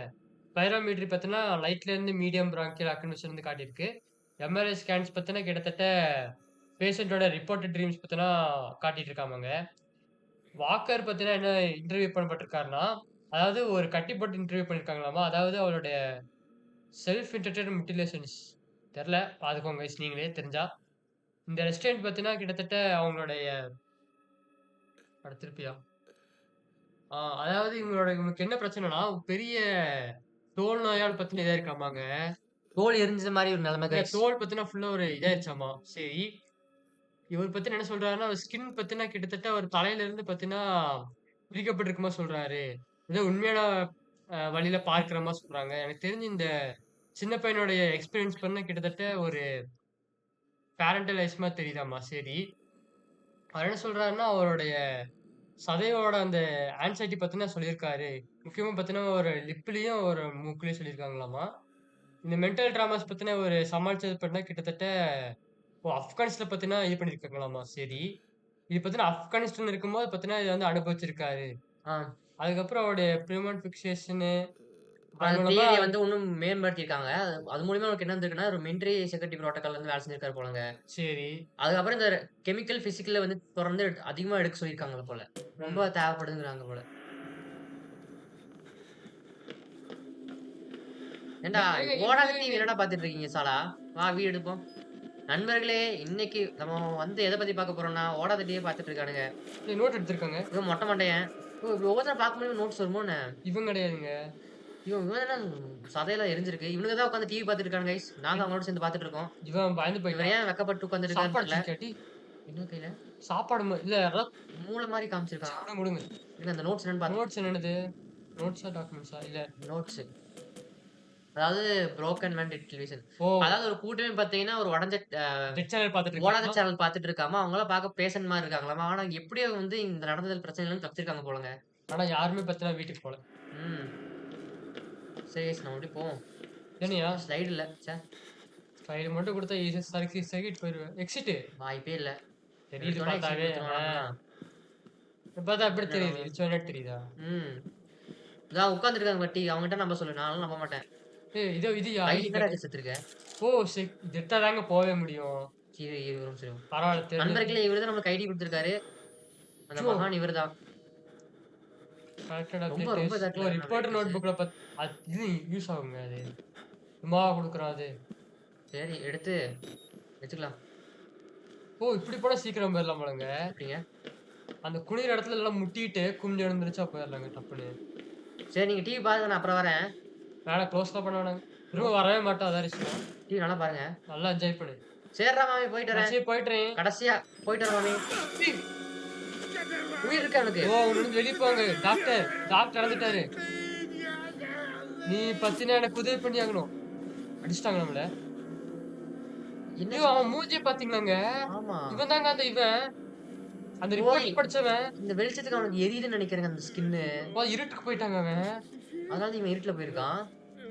பைரோமெட்ரி பார்த்தீங்கன்னா, லைட்ல இருந்து மீடியம் பிராங்கியல் அக்யூமிலேஷன் வந்து காட்டியிருக்கு. எம்ஆர்ஐ ஸ்கேன்ஸ் பார்த்தீங்கன்னா, கிட்டத்தட்ட பேஷண்டோட ரிப்போர்ட்டட் ட்ரீம்ஸ் பார்த்தீங்கன்னா, காட்டிட்டு இருக்காமாங்க. வாக்கர் பார்த்தீங்கன்னா, என்ன இன்டர்வியூ பண்ணப்பட்டிருக்காருன்னா, அதாவது ஒரு கட்டி போட்டு இன்டர்வியூ பண்ணியிருக்காங்களாமா. அதாவது அவளுடைய செல்ஃப் இன்டென்டட் முட்டிலேஷன்ஸ் தெர்ல. பாத்துக்கோங்க கைஸ் நீங்களே தெரிஞ்சா. இந்த ரெஸ்டாரண்ட் பார்த்தீங்கன்னா, கிட்டத்தட்ட அவங்களுடைய திருப்பியா? அதாவது இவங்களுக்கு என்ன பிரச்சனைன்னா, பெரிய தோல் நோயால பார்த்தீங்கன்னா இதாயிருக்காமாங்க. தோல் எரிஞ்ச மாரி ஒரு நிலைமை இல்ல கைஸ். தோல் பார்த்தீங்கன்னா, ஃபுல்லா ஒரு இதாயிருச்சாமா. சரி. இவர் பார்த்தீங்கன்னா என்ன சொல்றாருன்னா, ஸ்கின் பார்த்தீங்கன்னா கிட்டத்தட்ட அவர் தலையில இருந்து பார்த்தீங்கன்னா, பிரிக்கப்பட்டிருக்க மாரி சொல்றாரு. ஏதோ உண்மையான வழியில பார்க்கிற மாரி சொல்றாங்க. எனக்கு தெரிஞ்சு இந்த சின்ன பையனுடைய எக்ஸ்பீரியன்ஸ் பண்ண கிட்டத்தட்ட ஒரு பேரன்டல் ஐஸ் மாரி தெரியுதாம்மா. சரி. அவர் என்ன சொல்றாருன்னா, அவருடைய சதையோட அந்த ஆன்சைட்டி பத்தின சொல்லியிருக்காரு. முக்கியமா பார்த்தீங்கன்னா, ஒரு லிப்லயும், ஒரு மூக்குலயும் சொல்லியிருக்காங்களாமா. இந்த மென்டல் ட்ராமாஸ் பத்தின ஒரு சமாளிச்சது பார்த்தீங்கன்னா, கிட்டத்தட்ட ஆப்கானிஸ்தான்ல பார்த்தீங்கன்னா, இது பண்ணியிருக்காங்களாமா. சரி. இது பார்த்தீங்கன்னா, ஆப்கானிஸ்தான் இருக்கும்போது பார்த்தீங்கன்னா, இத வந்து அனுபவிச்சிருக்காரு. ஆ. அதுக்கப்புறம் அவருடைய பிரிமன் ஃபிக்சேஷனு அந்த அது மூலமா தியரிய வந்து இன்னும் மேம்படுத்தியிருக்காங்க. அது மூலியமா அவருக்கு என்ன வந்திருக்குன்னா, ஒரு மிலிட்டரி செக்யூரிட்டி புரோட்டோகால்ல வந்து வேலை செஞ்சிருக்காரு போலங்க. சரி. அதுக்கப்புறம் இந்த கெமிக்கல், பிசிக்கல வந்து தொடர்ந்து அதிகமா எடுக்க சொல்லியிருக்காங்க போல. ம். ரொம்ப தேவைப்படுதுங்கிறாங்க போல. ஏன்டா ஏங்க ஓடாத இவங்க டிவி என்னடா பார்த்துட்டு இருக்கீங்க சாலா? வா வீடு எடுப்போம். நண்பர்களே, இன்னைக்கு நம்ம வந்து எத பத்தி பார்க்க போறோம்னா, ஓடாத டிவிய பார்த்துட்டு இருக்கானுங்க. நோட் எடுத்திருக்காங்க. இவன் மொட்டை மண்டையன். இப்படி ஒவ்வொருத்தர பார்க்கும்போது நோட்ஸ் வருமோ என்ன? இவன் கிடையாதுங்க. இவன் என்ன சதையெல்லாம் எரிஞ்சிருக்கு. இவனுங்க தான் உட்கார்ந்து டிவி பார்த்துட்டு இருக்கானுங்க கைஸ். நாங்க என் அவங்களோட சேர்ந்து பார்த்துட்டு இருக்கோம். இவன் பயந்து இவர் போயிட்டான். ஏன் வெட்கப்பட்டு உட்கார்ந்துட்டு இருக்காருன்னு சாப்பாடு தெரியல. வச்சிருக்கியாட்டி? என்ன கையில? சாப்பாடு இல்ல யாராவது மூளை மாரி காமிச்சிருக்கான். சாப்பிட குடுங்க. இருங்க அந்த நோட்ஸ் என்னன்னு பார்த்து நோட்ஸ் என்னது? நோட்ஸா? டாக்குமெண்ட்ஸா? இல்ல. நோட்ஸ். அதாவது புரோக்கன் மேன் டெட் டெலிவிஷன். ஓ! அதாவது ஒரு கூட்டமே பார்த்தீங்கன்னா, ஒரு உடைஞ்ச டெட் சேனல் பார்த்துட்டு ஓடாத இருக்காங்களா? சேனல் பார்த்துட்டு இருக்காம, அவங்கலாம் பார்க்க பேஷண்ட் மாரி இருக்காங்களாமா. ஆனா எப்படியோ வந்து இந்த நடந்ததில் பிரச்சனையிலருந்து தப்பிச்சிருக்காங்க போலங்க. ஆனா யாருமே பார்த்தீங்கன்னா வீட்டுக்கு போல. ம். சரி கைஸ் நம்ம அப்படியே போவோம். என்னையா? ஸ்லைடு இல்ல. ச்சே! ஃபைல் மட்டும் குடுத்தா ஈஸியா சறுக்கி சறுக்கிட்டு போயிருவேன். எக்ஸிட். வாய்ப்பே இல்ல. தெரியுது எடுத்தோனே எக்ஸிட் பார்த்தாவே. குடுத்துருவான் நம்மள. இப்ப பார்த்தா எப்படி என்னடா தெரியுது? இடிச்சோனே தெரியுதா? ம். இதான் உட்கார்ந்துருக்காங்க பாட்டி. அவங்ககிட்ட நம்ப சொல்லு. நான்லாம் நம்ப மாட்டேன். ஏய் இதோ இதுயா கை ஐடி என்னடா கார்டு. இது செத்துருக்க? ஓ! இது எடுத்தா தாங்க போவே முடியும். இரு இரு ஒரு நிமிஷம் இரு. பரவால்ல தெரிஞ்சது. நண்பர்களே இவரு தான் நம்மளுக்கு ஐடி குடுத்துருக்காரு. அந்த ச்சோ! மகான் இவரு தான். கலெக்டட் ரொம்ப அப்டேட் ரொம்ப டேஸ். ஓ! இதாக்குறாரு நம்ம ரிப்போர்ட் ஐடிஸ. நோட் புக்ல இது யூஸ் ஆகுங்க அது. சும்மாவா குடுக்குறான் அது? சரி எடுத்து வச்சுக்கலாம். ஓ! இப்படி போனா சீக்கிரம் போயிரலாம் போலங்க. எப்படிங்க? அந்த குனியிற இடத்துல எல்லாம் முட்டிட்டு குனிஞ்சு எழுந்திருச்சா போயிரலாங்க டப்புன்னு. சரி நீங்க டிவி பாருங்க. நான் அப்புறம் வரேன். வேணாம் க்ளோஸ்லாம் பண்ண வேணாங்க. திரும்ப க்ளோஸ் வரவே மாட்டோம் அதான் விஷயம். டிவி நல்லா பாருங்க. நல்லா என்ஜாய் பண்ணு. சரிடா மாமி போயிட்டு நான் வரேன். சரி போயிட்டுறேன். கடைசியா போயிட்டு வரேன் மாமி. ஏய், உயிர் இருக்கா அவனுக்கு? ஓ! அவனிருந்து வெளிய போங்க. டாக்டர் டாக்டர் இறந்துட்டாரு. நீ பத்தினா எனக்கு உதவி பண்ணியாகணும். அடிச்சுட்டாங்க நம்மள. என்ன ஐயோ! அவன் மூஞ்சிய பாத்தீங்களாங்க? ஆமா. இவன் தாங்க அந்த இவன். அந்த ஓய்! ரிப்போர்ட் படிச்சவன். இந்த வெளிச்சத்துக்கு அவனுக்கு எரியுதுன்னு நெனைக்கிறேங்க அந்த ஸ்கின்னு. ஓ! இருட்டுக்கு போயிட்டாங்க அவன். அதனால இவன் இருட்டுல போயிருக்கான்.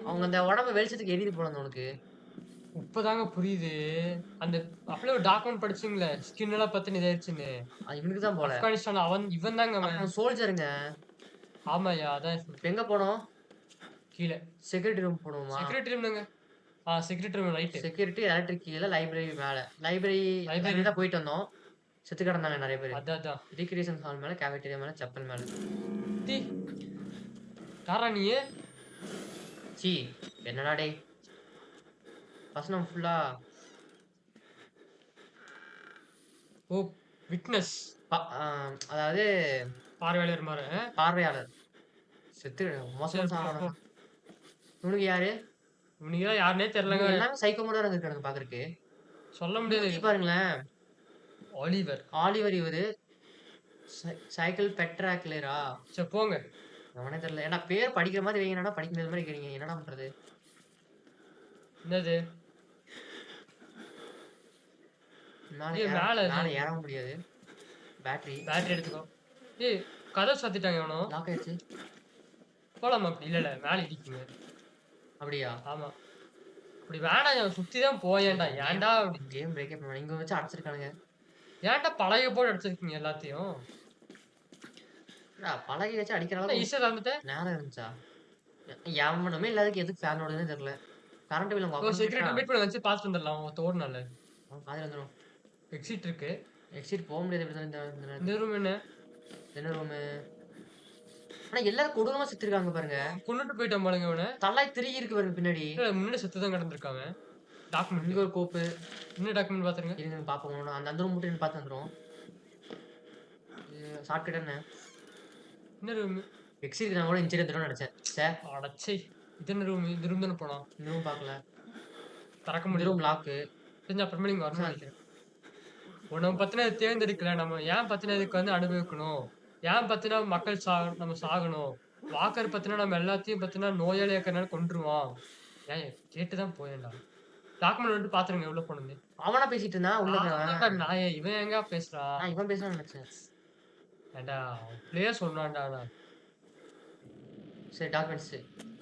அவங்க அந்த உடம்பு வெளிச்சத்துக்கு எரியுது போல அவனுக்கு. இப்பதாங்க புரியுது. அந்த அப்படியே ஒரு டாக்குமெண்ட் படிச்சீங்கல்ல, ஸ்கின் எல்லாம் பத்தின இதாயிருச்சுன்னு. அது இவனுக்கு தான் போல. ஆப்கானிஸ்தான் இவன் தாங்க அப்ப அவன். அவன் சோல்ஜருங்க. ஆமாய்யா, அதான் இப்ப எங்க போனோம்? கீழ. செக்யூரிட்டி ரூம் போணுமா? செக்ரட்டரி ரூம்லங்க. Secretary room right. Security, electric கீழ, லைப்ரரி மேல. Library library. லைப்ரரி தான் போயிட்டு வந்தோம். செத்து கிடந்தாங்க நெறைய பேரு. அதான். ரீக்ரியேஷன் ஹால் மேல, கேஃபேட்டீரியா மேல, செப்பல் மேல. டி யார்றா நீயு? ச்சீ! என்னடா டேய்! வசனம் ஃபுல்லா ஓ! விட்னஸ். ப அ அதாவது பார்வையாளர் மாரி. பார்வையாளர். செத்து சரி மோசமான போ, போ. சாவறானுங்க. இவனுங்க யாரு? இவனுங்கலாம் யாருன்னே தெரியலங்க. இவனுங்க எல்லாமே சைக்கோ மாரி தானங்க இருக்கானுங்க பாக்குறதுக்கு. சொல்ல முடியாது. மூஞ்சி பாருங்களேன். ஆலிவர். ஆலிவர் இவரு. சைக்கிள் பெட்ராக்லரா? சரி போங்க. எவனே தெரியல. ஏன்டா பேர் படிக்கிற மாரி வைங்க. என்னடா படிக்க முடியாத மாரி இருக்கிறீங்க. என்னடா பண்றது? என்னது? மேல ஏய் ஏற மேல மேல ஏற முடியாது. பேட்டரி பேட்டரி எடுத்துக்கோ. ஏய் கதவு சாத்திட்டாங்க எவனோ. லாக் ஆயிடுச்சு. போலாமா அப்படி? இல்ல மேல இடிக்குங்க. அப்படியா? ஆமா. அப்படி வேணாம் சுத்தி தான் போயேன்டா. கேம் ஏன்டா அப்படி? கேம் பிரேக்கப் பண்ண இங்க வச்சு அடைச்சிருக்கானுங்க. ஏன்டா பழைய போர்டு அடிச்சிருக்கீங்க எல்லாத்தையும்? என்னடா பலகை வச்சு அடிக்கிற என்ன அளவுக்கு ஈஸியா திறந்துட்ட? நேரம் இருந்துச்சா? எவனுமே இல்லாததுக்கு எதுக்கு ஃபேன் ஓடுதுன்னே தெரியல. கரண்ட் பில் உங்க ஓ அப்பன் செக்யூரிட்டி கட்டுறான். மீட் பண்ண வச்சு பாத்துட்டு வந்துடலாம். அவன் தோடுனால. அவன் பாதியில வந்துரும். எக்ஸிட் இருக்கு. எக்ஸிட் போ முடியாது இப்படிதான் இந்த இந்த நேரத்துல. ரூம் என்ன? என்ன ரூமு? ஆனா எல்லாரும் கொடூரமா செத்துருக்காங்க பாருங்க. கொன்னுட்டு போயிட்டான் பாருங்க இவன. தலாய் திருகி இருக்கு பாருங்க பின்னாடி. இல்ல முன்னாடி செத்து தான் கிடந்திருக்காங்க. டாக்குமெண்ட். இங்க ஒரு கோப்பு. என்ன டாக்குமெண்ட் பாத்துருங்க. இருங்க பாப்போம். அந்த அந்த ரூம் மட்டும் பார்த்து வந்துரும். ஷார்ட்கட் என்ன? என்ன ரூம்? எக்ஸிட் நான் கூட இன்ஜினியர் வந்துரும்னு நினைச்சேன். ச்சே அடச்சை. இது என்ன ரூம்? இந்த ரூம் தானே போனோம். இந்த ரூம் பார்க்கல. திறக்க இந்த முடியல. Room lock. தெரிஞ்ச அப்புறமே நீங்க வரணும்னு நினைக்கிறேன். உன்னை பத்தின தேர்ந்தெடுக்கல. நம்ம ஏன் பத்தினதுக்கு வந்து அனுபவிக்கணும். ஏன் பத்தினா மக்கள் நம்ம சாகணும். வாக்கர் பத்தினா நம்ம எல்லாத்தையும் பத்தினா நோயாளி இருக்கிறனால கொன்றுவான். ஏன் கேட்டுதான் போயேன்டா. டாக்குமெண்ட் வந்து பாத்துருங்க எவ்வளவு போனது. அவனா பேசிட்டு இருந்தான் உள்ள ஆமாடா நாயே இவன் எங்க பேசுறா? நான் இவன் பேசணும்னு நினைச்சேன். ஏன்டா பிளேயர் சொன்னான்டா நான். சரி டாக்குமெண்ட்ஸ்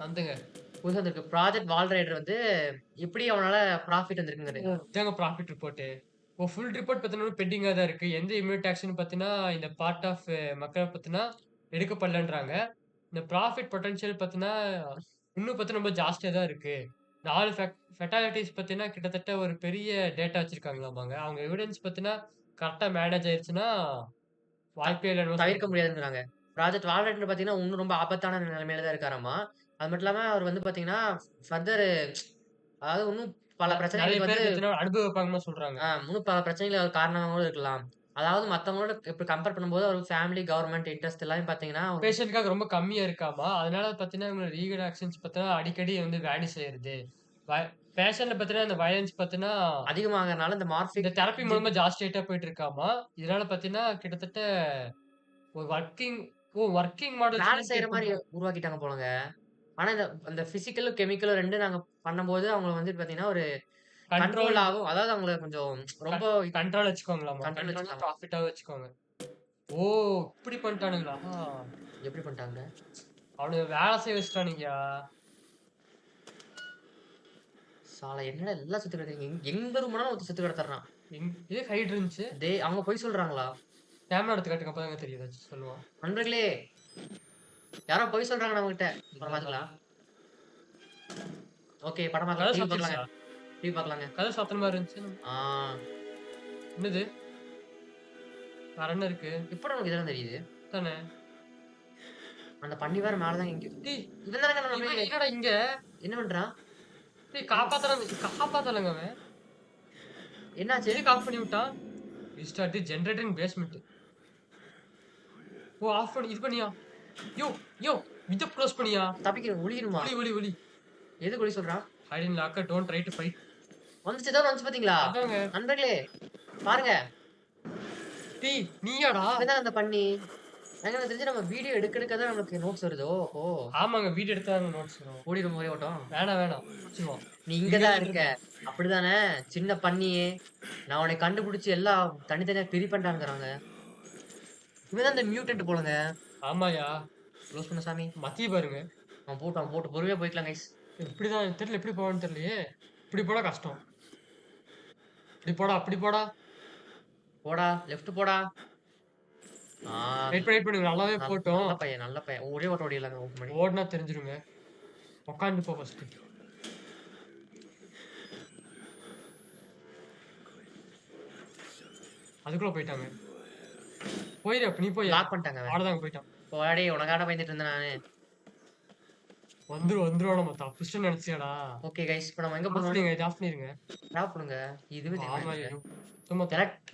வந்துங்க. புதுசா வந்திருக்கு. ப்ராஜெக்ட் வால் ரைடர் வந்து எப்படி அவனால ப்ராஃபிட் வந்திருக்குங்கிறது. இதாங்க ப்ராஃபிட் ரிப்போர்ட்டு. ஃபுல் ரிப்போர்ட் பார்த்தீங்கன்னா பெண்டிங்கா தான் இருக்கு. எந்த இமிடியேட் ஆக்ஷன் பார்த்தீங்கன்னா, இந்த பார்ட் ஆஃப் மக்கள பார்த்தீங்கன்னா எடுக்கப்படலன்றாங்க. இந்த ப்ராஃபிட் பொட்டன்ஷியல் பார்த்தீங்கன்னா, இன்னும் பார்த்தீங்கன்னா ரொம்ப ஜாஸ்தியா தான் இருக்கு. 4 ஃபெட்டாலிட்டீஸ் பார்த்தீங்கன்னா, கிட்டத்தட்ட ஒரு பெரிய டேட்டா வச்சிருக்காங்களாமாங்க. அவங்க எவிடன்ஸ் பார்த்தீங்கன்னா, கரெக்ட்டா மேனேஜ் ஆயிருச்சுன்னா, த வாய்ப்பே இல்லன்னு தவிர்க்க சொல்றாங்க. முடியாதுங்கிறாங்க. ப்ராஜெக்ட் வால் ரைடர் பார்த்தீங்கன்னா, இன்னும் ரொம்ப ஆபத்தான நிலைமையில தான் இருக்காராமா. அது மட்டும் இல்லாம அவர் வந்து பார்த்தீங்கன்னா, ஃபர்தர் அதாவது இன்னும் பல நெறைய பிரச்சனைகளுக்கு வந்து பேர் பார்த்தீங்கன்னா அனுபவிப்பாங்கன்னு தான் சொல்றாங்க. இன்னும் பல பிரச்சனைகள் அவர் காரணமா கூட இருக்கலாம். அதாவது மத்தவங்களோட இப்ப கம்பேர் பண்ணும்போது அவர் ஃபேமிலி, கவர்ன்மென்ட் இன்ட்ரெஸ்ட் எல்லாமே பார்த்தீங்கன்னா, பேஷண்ட்க்காக ரொம்ப கம்மியா இருக்காமா. அதனால பார்த்தீங்கன்னா, இவங்க லீகல் ஆக்ஷன்ஸ் பார்த்தீங்கன்னா, அடிக்கடி வந்து வேனிஷ் ஆயிருது. வ பேஷண்ட்ட பார்த்தீங்கன்னா, இந்த வயலன்ஸ் பார்த்தீங்கன்னா, அதிகமாகறனால இந்த இந்த மார்பிக் தெரப்பி மூலமா ஜாஸ்தியாயிட்டே போயிட்டு இருக்காமா. இதனால பார்த்தீங்கன்னா, கிட்டத்தட்ட ஒரு வொர்க்கிங் மாடல்ஸ் வேலை எல்லாம் செய்ற கிரியேட் மாரி பண்றாங்க. உருவாக்கிட்டாங்க போலங்க. ஆனா இந்த அந்த பிசிக்கலும், கெமிக்கலும் 2 நாங்க பண்ணும்போது அவங்க வந்து பார்த்தீங்கன்னா, ஒரு கண்ட்ரோல் கண்ட்ரோல் ஆகும். அதாவது அவங்கள கொஞ்சம் க ரொம்ப கண்ட்ரோல் வச்சுக்கோங்களாமா. கண்ட்ரோல் கண்ட்ரோல்னா வச்சுக்கலாம். ப்ராஃபிட்டாவே வச்சுக்கோங்க. ஓ! இப்படி பண்ணிட்டானுங்களா? எப்படி பண்ணிட்டாங்க? அவனுங்க வேலை செய்ய வச்சுட்டானுங்கயா. சால என்னடா எல்லாம் செத்து கிடக்குறீங்க. எங்க ரூம்னாலும் ஒருத்தன் செத்து கிடத்துறான். இதே ஹைட் இருந்துச்சு. அவங்க பொய் சொல்றாங்களா? கேமரா எடுத்து காட்டுங்க. அப்பதாங்க தெரியும் ஏதாச்சும் சொல்லுவான். நண்பர்களே! யாரோ பொய் சொல்றாங்க நம்மகிட்ட. இல்ல, அப்புறம் இல்ல. பார்த்துக்கலாம். ஓகே படம் கதவு பார்க்கலாம். டிவி பார்க்கலாங்க. சாத்திருச்சா? டிவி பார்க்கலாங்க. கதவு சாத்துன மாரி இருந்துச்சு. ஆ என்னது? வேற என்ன இருக்கு? எப்படி நமக்கு இதெல்லாம் தெரியுது? தானே. அந்த பன்னி வேற மேல தான் எங்கேயோ டேய் இவன் தானங்க நம்ம இவன் மெயின் என்னடா இங்க? என்ன பண்றான்? டேய் காப்பாத்தலங்க அவன். என்னாச்சு? எதுக்கு ஆஃப் பண்ணி விட்டான்? Restart generator in basement. ஓ ஆஃப் பண்ணி இது பண்ணியா? யோ யோ இத க்ளோஸ் பண்ணியா? தப்பிக்கணும். ஒளியணுமா? ஒளி ஒளி ஒளி. எதுக்கு ஒளி சொல்றான்? Hide in locker don't try to fight. வந்துச்சு ஏதோ வந்துச்சு பாத்தீங்களா? அதாங்க. நண்பர்களே! பாருங்க. டேய் நீயாடா? இவன் தான் அந்த பன்னி. எனக்கு தெரிஞ்சு நம்ம வீடியோ எடுக்க எடுக்க தான் நமக்கு நோட்ஸ் வருதோ! ஓஹோ! ஆமாங்க வீடியோ எடுத்தா தாங்க நோட்ஸ் வரும். ஓடிரும் ஒரே ஓட்டம். வேணாம் வேணாம். வச்சுருவோம். நீ இங்க தான் இருக்க. அப்படிதானே? சின்ன பன்னியே! நான் உன்னை கண்டுபிடிச்சு எல்லாம் தனித்தனியா பிரிப்பேன்டான்னுகிறாங்க. இவன் தான் இந்த மியூட்டன்ட் போலங்க. ஆமாயா. க்ளோஸ் பண்ணு சாமி. மத்தி பாருங்க. அவன் போட்டு பொறுமையா போய்க்கலாம் கைஸ். இப்படிதான் தெரியல எப்படி போவான்னு தெரியலையே. இப்படி போனா கஷ்டம். இப்படி போடா, அப்படி போடா. போடா, லெஃப்ட் போடா. ஆ வெயிட் பண்ணி நல்லாவே போட்டும். நல்ல பையன், நல்ல பையன். ஒரே ஓட்டம் ஓடிடலாங்க ஓப்பன் பண்ணி. ஓடுனா தெரிஞ்சிருங்க. உக்காந்து போ ஃபர்ஸ்ட். அதுக்குள்ள போயிட்டாங்க. போயிரு அப்ப நீ போய். லாக் பண்ணிட்டாங்க அவன். அவ்வளவுதாங்க போயிட்டான். போடாடி உனக்காக பயந்துட்டு இருந்தேன் நானு. வந்துருவோம் நம்ம தப்பிச்சிட்டோம்னு நினைச்சியாடா? ஓகே கைஸ் இப்போ நம்ம எங்க ஆஃப் போறோம்? பண்ணிருங்க. இதை ஆஃப் பண்ணிருங்க. டிராப் பண்ணுங்க. இதுவே ஆமா தெரியும். சும்மா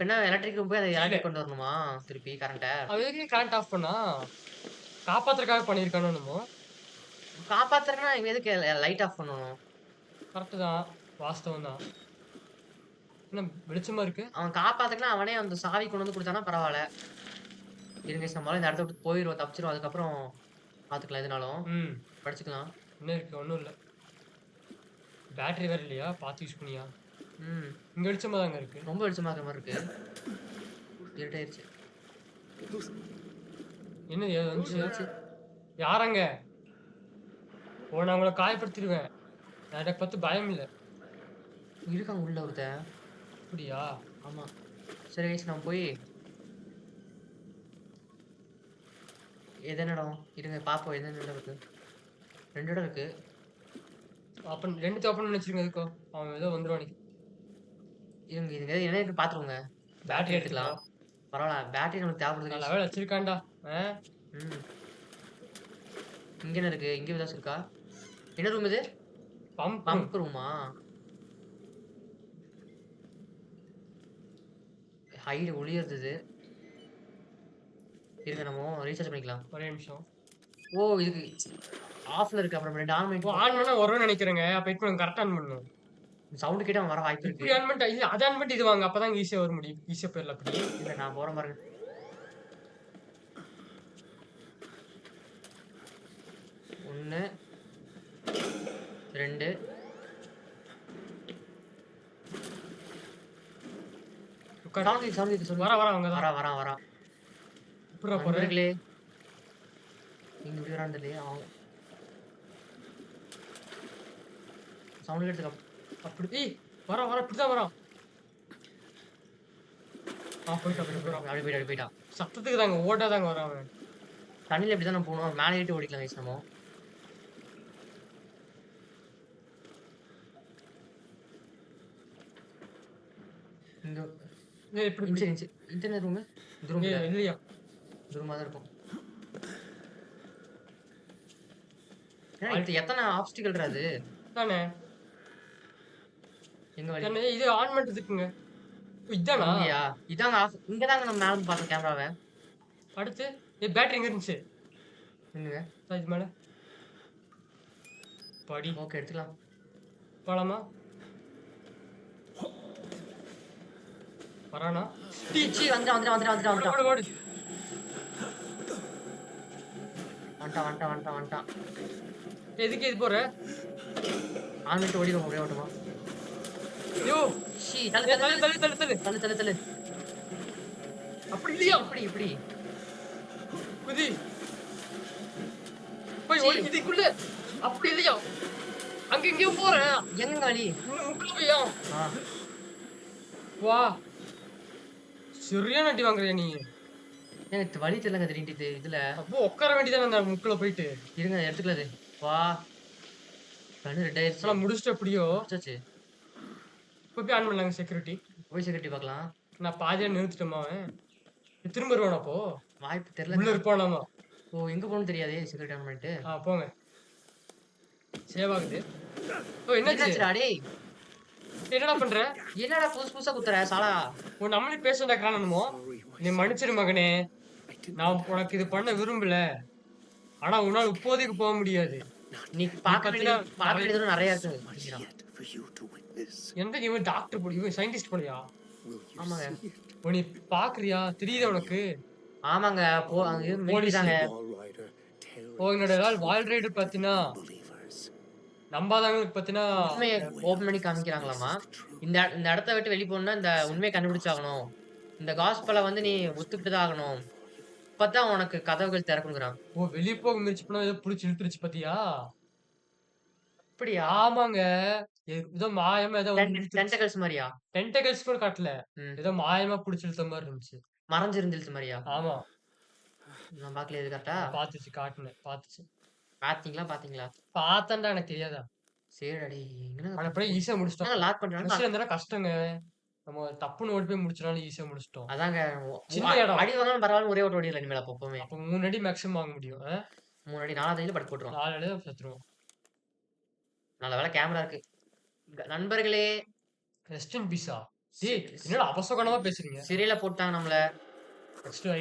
என்ன எலக்ட்ரிக் ரூம் போய் அந்த எலக்ட்ரிக் கொண்டு வரணுமா? திருப்பி கரண்ட்ட. அது எதுக்கு கரண்ட் ஆஃப் பண்ணா? காப்பாத்துறதுக்காக பண்ணியிருக்கானோ என்னமோ. காப்பாத்துறேன்னா இவன் எதுக்கு லைட் ஆஃப் பண்ணணும்? கரெக்ட் தான். வாஸ்தவம் தான். என்ன வெளிச்சமா இருக்கு? அவன் காப்பாத்துறதுன்னா அவனே அந்த சாவி கொண்டு வந்து கொடுத்தானா பரவாயில்ல. இருங்க guys, நம்மளால இந்த இடத்த விட்டு போயிடுவோம், தப்பிச்சிருவோம். அதுக்கப்புறம் பாத்துக்கலாம் எதுனாலும். ம். படிச்சுக்கலாம். என்ன இருக்கு? ஒண்ணும் இல்ல. பேட்டரி வேற இல்லையா? பார்த்து யூஸ் பண்ணியா? ம். இங்க வெளிச்சமா தாங்க இருக்கு. ரொம்ப வெளிச்சமா இருக்கிற மாதிரி இருக்கு. இருட்டாயிருச்சு. என்ன ஏது வந்துச்சு? இருட்டாயிருச்சு. யாரங்க? ஓ நான் உங்களை காயப்படுத்திடுவேன். எனக்கு பார்த்து பயம் இல்ல. இருக்காங்க உள்ள ஒருத்தன். அப்படியா? ஆமா. சரி guys, நம்ம போய் எது என்ன இடம்? இருங்க பாப்போம் எது இடம் இருக்கு. 2 இடம் இருக்கு. அப்ப 2 ஓப்பன் பண்ணி வச்சிருங்க எதுக்கோ. அவன் ஏதோ வந்துருவான். இருங்க இதுங்க என்ன இருக்கு பாத்துருவோங்க. பேட்டரி எடுத்துக்கலாம். பரவாயில்ல பேட்டரி நமக்கு தேவைப்படுது guys. லெவல் வச்சிருக்கான்டா. ம். இங்க என்ன இருக்கு? இங்க ஏதாச்சும் இருக்கா? என்ன ரூம் இது? பம்ப் பம்ப் ரூமா? ஹைட் ஒளியறது இது. இருங்க நம்ம ரீசார்ஜ் பண்ணிக்கலாம். ஒரே நிமிஷம். ஓ இதுக்கு ஆஃப்ல இருக்கு. அப்புறம் 2 ஆன் ஓ பண்ணி ஆன் பண்ணா வரும்னு நினைக்கிறேங்க. அப்ப இப்போ கரெக்ட் ஆன் பண்ணணும். சவுண்ட் கேட்டா அவன் வர வாய்ப்பு இருக்கு. இப்படி ஆன் பண்ணிட்டா இது அது ஆன் பண்ணிட்டு இது வாங்க. அப்பதான் ஈஸியா வர முடியும். ஈஸியா போயிடலாம் அப்படி. இல்ல நான் போறேன் பாருங்க. ஒண்ணு 2 உட்காரு. சவுண்ட் கேக்குது சொல்லு. வர அவங்க தான். வரான். எப்படிடா போற? நண்பர்களே நீங்க இப்படி வரான்னு தெரியலையே. அவன் சவுண்ட் எடுத்துக்க. அப்படி ஏய் வரான் இப்படிதான் வரான். போயிட்டான். அப்படி போயிட்டு அப்படி போயிட்டான். சத்தத்துக்கு தாங்க ஓட்டாதாங்க வரான் அவன். தண்ணியில இப்படி தானே போகணும். மேலே ஏறிட்டு ஓடிக்கலாம் கைஸ் நம்ம. இங்க ஏய் இப்படி இன்டர்நெட் ரூம் இந்த ரூம் இல்லையா? இந்த ரூமா தான் இருக்கும். இது எத்தனை ஆப்ஸ்டிகல் அது தானே எங்க வழி? தானே இது ஆன் பண்றதுக்குங்க. இதானா? இல்லையா? இதாங்க இங்க தாங்க நம்ம மேல பார்த்தோம் கேமராவை. அடுத்து பேட்டரி எங்க இருந்துச்சு? என்னங்க இது மேல படி. ஓகே எடுத்துக்கலாம். போலாமா? வரானா? டீச்சி வந்துட்டான். ஓடு ஓடு. வந்துட்டான். எதுக்கு இது போற? ஆன்லைன் ஓடிடும் ஒரே ஓட்டமா. ஐயோ ஷீ தள்ளு. தள்ளு. அப்படி இல்லையா? இப்படி குதி. போய் ஓடி இதுக்குள்ள. அப்படி இல்லையா? அங்க எங்கேயோ போற. எங்க வழி? முக்குல போயா? வா. சரியான அடி வாங்குறியா நீ? எனக்கு வழி தெரியலங்க திடீர்னு இதுல. அப்போ உட்கார வேண்டியதானே அந்த முக்குல போயிட்டு. இருங்க எடுத்துக்கலாது. வா கண்ணு ரெட் ஆயிடுச்சு. முடிச்சுட்டு எப்படியோ முடிச்சாச்சு. போய் ஆன் பண்ணலாங்க செக்யூரிட்டி. போய் செக்யூரிட்டி பார்க்கலாம். நான் பாதியா நிறுத்திட்டோமா அவன்? திரும்ப வருவானா அப்போ? வாய்ப்பு தெரியல. உள்ள இருப்பானாமா? ஓ எங்க போகணும் தெரியாதே செக்யூரிட்டி ஆன் பண்ணிட்டு. போங்க. சேவ் ஆகுது. ஓ என்னாச்சு? டேய் என்னடா பண்ற? என்னடா புதுசா குத்துற சாலா? நம்மளே பேசண்டா காணணுமோ? நீ மன்னிச்சிரு மகனே. நான் உனக்கு இது பண்ண விரும்பல. ஆனா உன்னால இப்போதைக்கு போக முடியாது. நீ பார்க்க வேண்டியது நிறைய இருக்கு. எந்த இவன் டாக்டர் போல, இவன் சயின்டிஸ்ட் போலயா? ஆமாங்க. நீ பாக்குறியா? தெரியுதா உனக்கு? ஆமாங்க. போலீஸாங்க. என்னோட வால் ரைடர் பாத்தீங்கன்னா நம்பாதவங்களுக்கு பாத்தீங்கன்னா உண்மையை ஓபன் பண்ணி காமிக்கிறாங்களாமா. இந்த இடத்த விட்டு வெளிய போகணும்னா இந்த உண்மையை கண்டுபிடிச்சாகணும். இந்த காஸ்பலை வந்து நீ ஒத்துக்கிட்டு தான் ஆகணும். அப்பதான் உனக்கு கதவுகள் திறக்குங்கிறான். வெளிய போக முயற்சி பண்ணா ஏதோ புடிச்சு இழுத்துருச்சு பாத்தியா? அப்படியா? ஆமாங்க. ஏதோ மாயமா ஏதோ டென்டகல்ஸ் மாதிரியா? டென்டகல்ஸ் கூட காட்டல. ஏதோ மாயமா புடிச்சு இழுத்த மாதிரி இருந்துச்சு. மறைஞ்சிருந்துச்சு மாதிரியா? ஆமா. நான் பாக்கல. இது கரெக்டா? பாத்துச்சு காட்டுனேன். பாத்துச்சு. பாத்தீங்களா? பாத்தேன்டா எனக்கு தெரியாதா? சரிடா எங்கனா அப்படியே ஈஸியா முடிச்சிட்டோம். லாக் பண்றாங்க. கஷ்டங்க. நம்ம தப்புன்னு ஓடி போய் முடிச்சனால ஈஸியா முடிச்சிட்டோம். அதாங்க. சின்ன இடம். அடி வாங்கணும் பரவாயில்ல. ஒரே ஓட்ட ஓடிடலாம் இனிமேல். அப்பவுமே அப்ப 3 அடி மேக்ஸிமம் வாங்க முடியும். 3 அடி 4 அடியில படுத்து போட்டுருவோம். 4 அடி செத்துருவோம். நல்ல வேலை கேமரா இருக்கு. நண்பர்களே ரெஸ்ட் இன் பீஸா? டேய் என்னடா அபசகுணமா பேசுறீங்க? சிறையில போட்டாங்க நம்மள. நெக்ஸ்ட்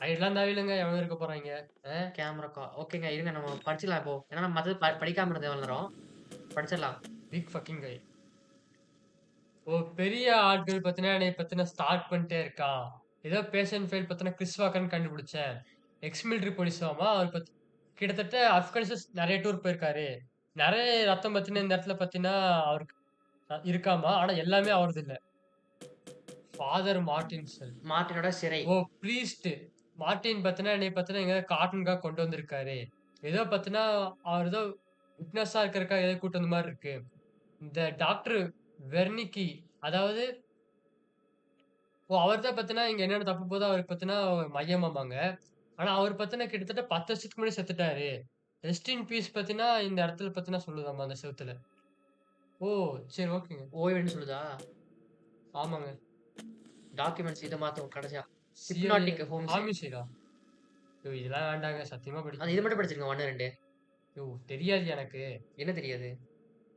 ஹைட்லாம் தேவையில்லைங்க. எவன் இருக்க போறாங்க? கேமரா ஓகேங்க. இருங்க நம்ம படிச்சிடலாம் இப்போ. ஏன்னா நம்ம மற்றது படிக்காம இருந்தே வளர்றோம். படிச்சிடலாம். பிக் ஃபக்கிங் கை. பெரிய ஆட்கள் பத்தினா என்னை பத்தின ஸ்டார்ட் பண்ணிட்டே இருக்கான். ஏதோ பேஷண்ட் ஃபைல் பத்தின கிறிஸ் வாக்கர்னு கண்டுபிடிச்சேன். எக்ஸ் மிலிட்டரி போலீஸ் ஆமா. அவர் பத்தி கிட்டத்தட்ட ஆப்கானிஸ்தான் நிறைய டூர் போயிருக்காரு. நிறைய ரத்தம் பத்தின இந்த இடத்துல பத்தினா அவருக்கு இருக்காமா. ஆனா எல்லாமே அவரது இல்ல. ஃபாதர் மார்ட்டினோட சிறை. ப்ரீஸ்ட் மார்ட்டின் பத்தினா என்னை பத்தினா எங்க கார்ட்டூனுக்காக கொண்டு வந்திருக்காரு. ஏதோ பத்தினா அவர் ஏதோ விட்னஸா இருக்கிறதுக்காக ஏதோ கூட்டு வந்த மாதிரி இருக்கு. இந்த டாக்டர் வெர்னிக்கி அதாவது அவர் தான் பத்தினா இங்க என்னென்ன தப்பு போதோ அவருக்கு பத்தினா மையமாமாங்க. ஆனா அவர் பத்தினா கிட்டத்தட்ட 10 வருஷத்துக்கு முன்னாடி செத்துட்டாரு. ரெஸ்ட் இன் பீஸ் பத்தினா இந்த இடத்துல பத்தினா சொல்லுதாமா அந்த செவுத்துல. சரி ஓகேங்க. ஓய்வுன்னு சொல்லுதா? ஆமாங்க. டாக்குமெண்ட்ஸ் இதை மாத்தும் கடைசியா. ஹிப்னாட்டிக் ஹோம்சைடா? இதெல்லாம் வேண்டாங்க. சத்தியமா அது இது மட்டும் படிச்சிருங்க 1 2. தெரியாது எனக்கு. என்ன தெரியாது?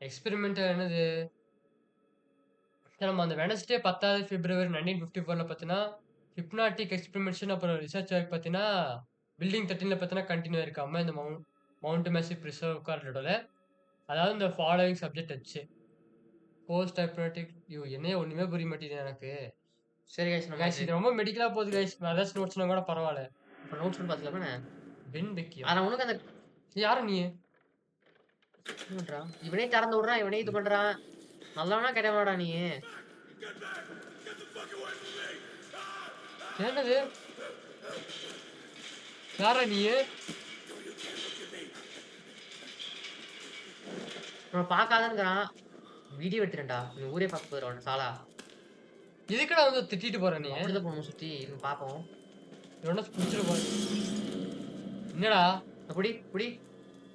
எக்ஸ்பெரிமெண்ட் என்னது? நம்ம அந்த வெனஸ்டே 10வது பிப்ரவரி 1954ல பாத்தீங்கன்னா ஹிப்னாட்டிக் எக்ஸ்பெரிமென்ஷன் அப்புறம் ரிசர்ச் ஒர்க் பாத்தீங்கன்னா பில்டிங் 13ல பாத்தீங்கன்னா கண்டினியூ இருக்காம இந்த மவுண்ட் மேசிவ் ப்ரிசர்வ் கார்டோட அதாவது இந்த ஃபாலோவிங் சப்ஜெக்ட் வச்சு போஸ்ட் ஹிப்னாட்டிக் என்னைய ஒண்ணுமே புரிய மாட்டேங்குது எனக்கு. சரி கைஸ் இது ரொம்ப மெடிக்கலா போகுது கைஸ். அதர்ஸ் நோட்ஸ்னா கூட பரவாயில்ல. இப்போ நோட்ஸ் பாத்தலாமா? Pen Peggy. ஆனா உனக்கு அந்த யாரு நீ? இவனே திறந்து விடுறான். இவனே இது பண்றான். நல்லவனா கெட்டவனாடா நீ? என்னது? யாரா நீ? நம்ம பார்க்காதங்கிறான். வீடியோ எடுத்துட்டேன்டா. இந்த ஊரே பார்க்க போயிடுவான் சாலா. எதுக்குடா வந்து திட்டிட்டு போற நீ? அப்படிதான் போகணும் சுத்தி. இருங்க பார்ப்போம். இவனை புடிச்சிட்டு போ. என்னடா? புடி புடி.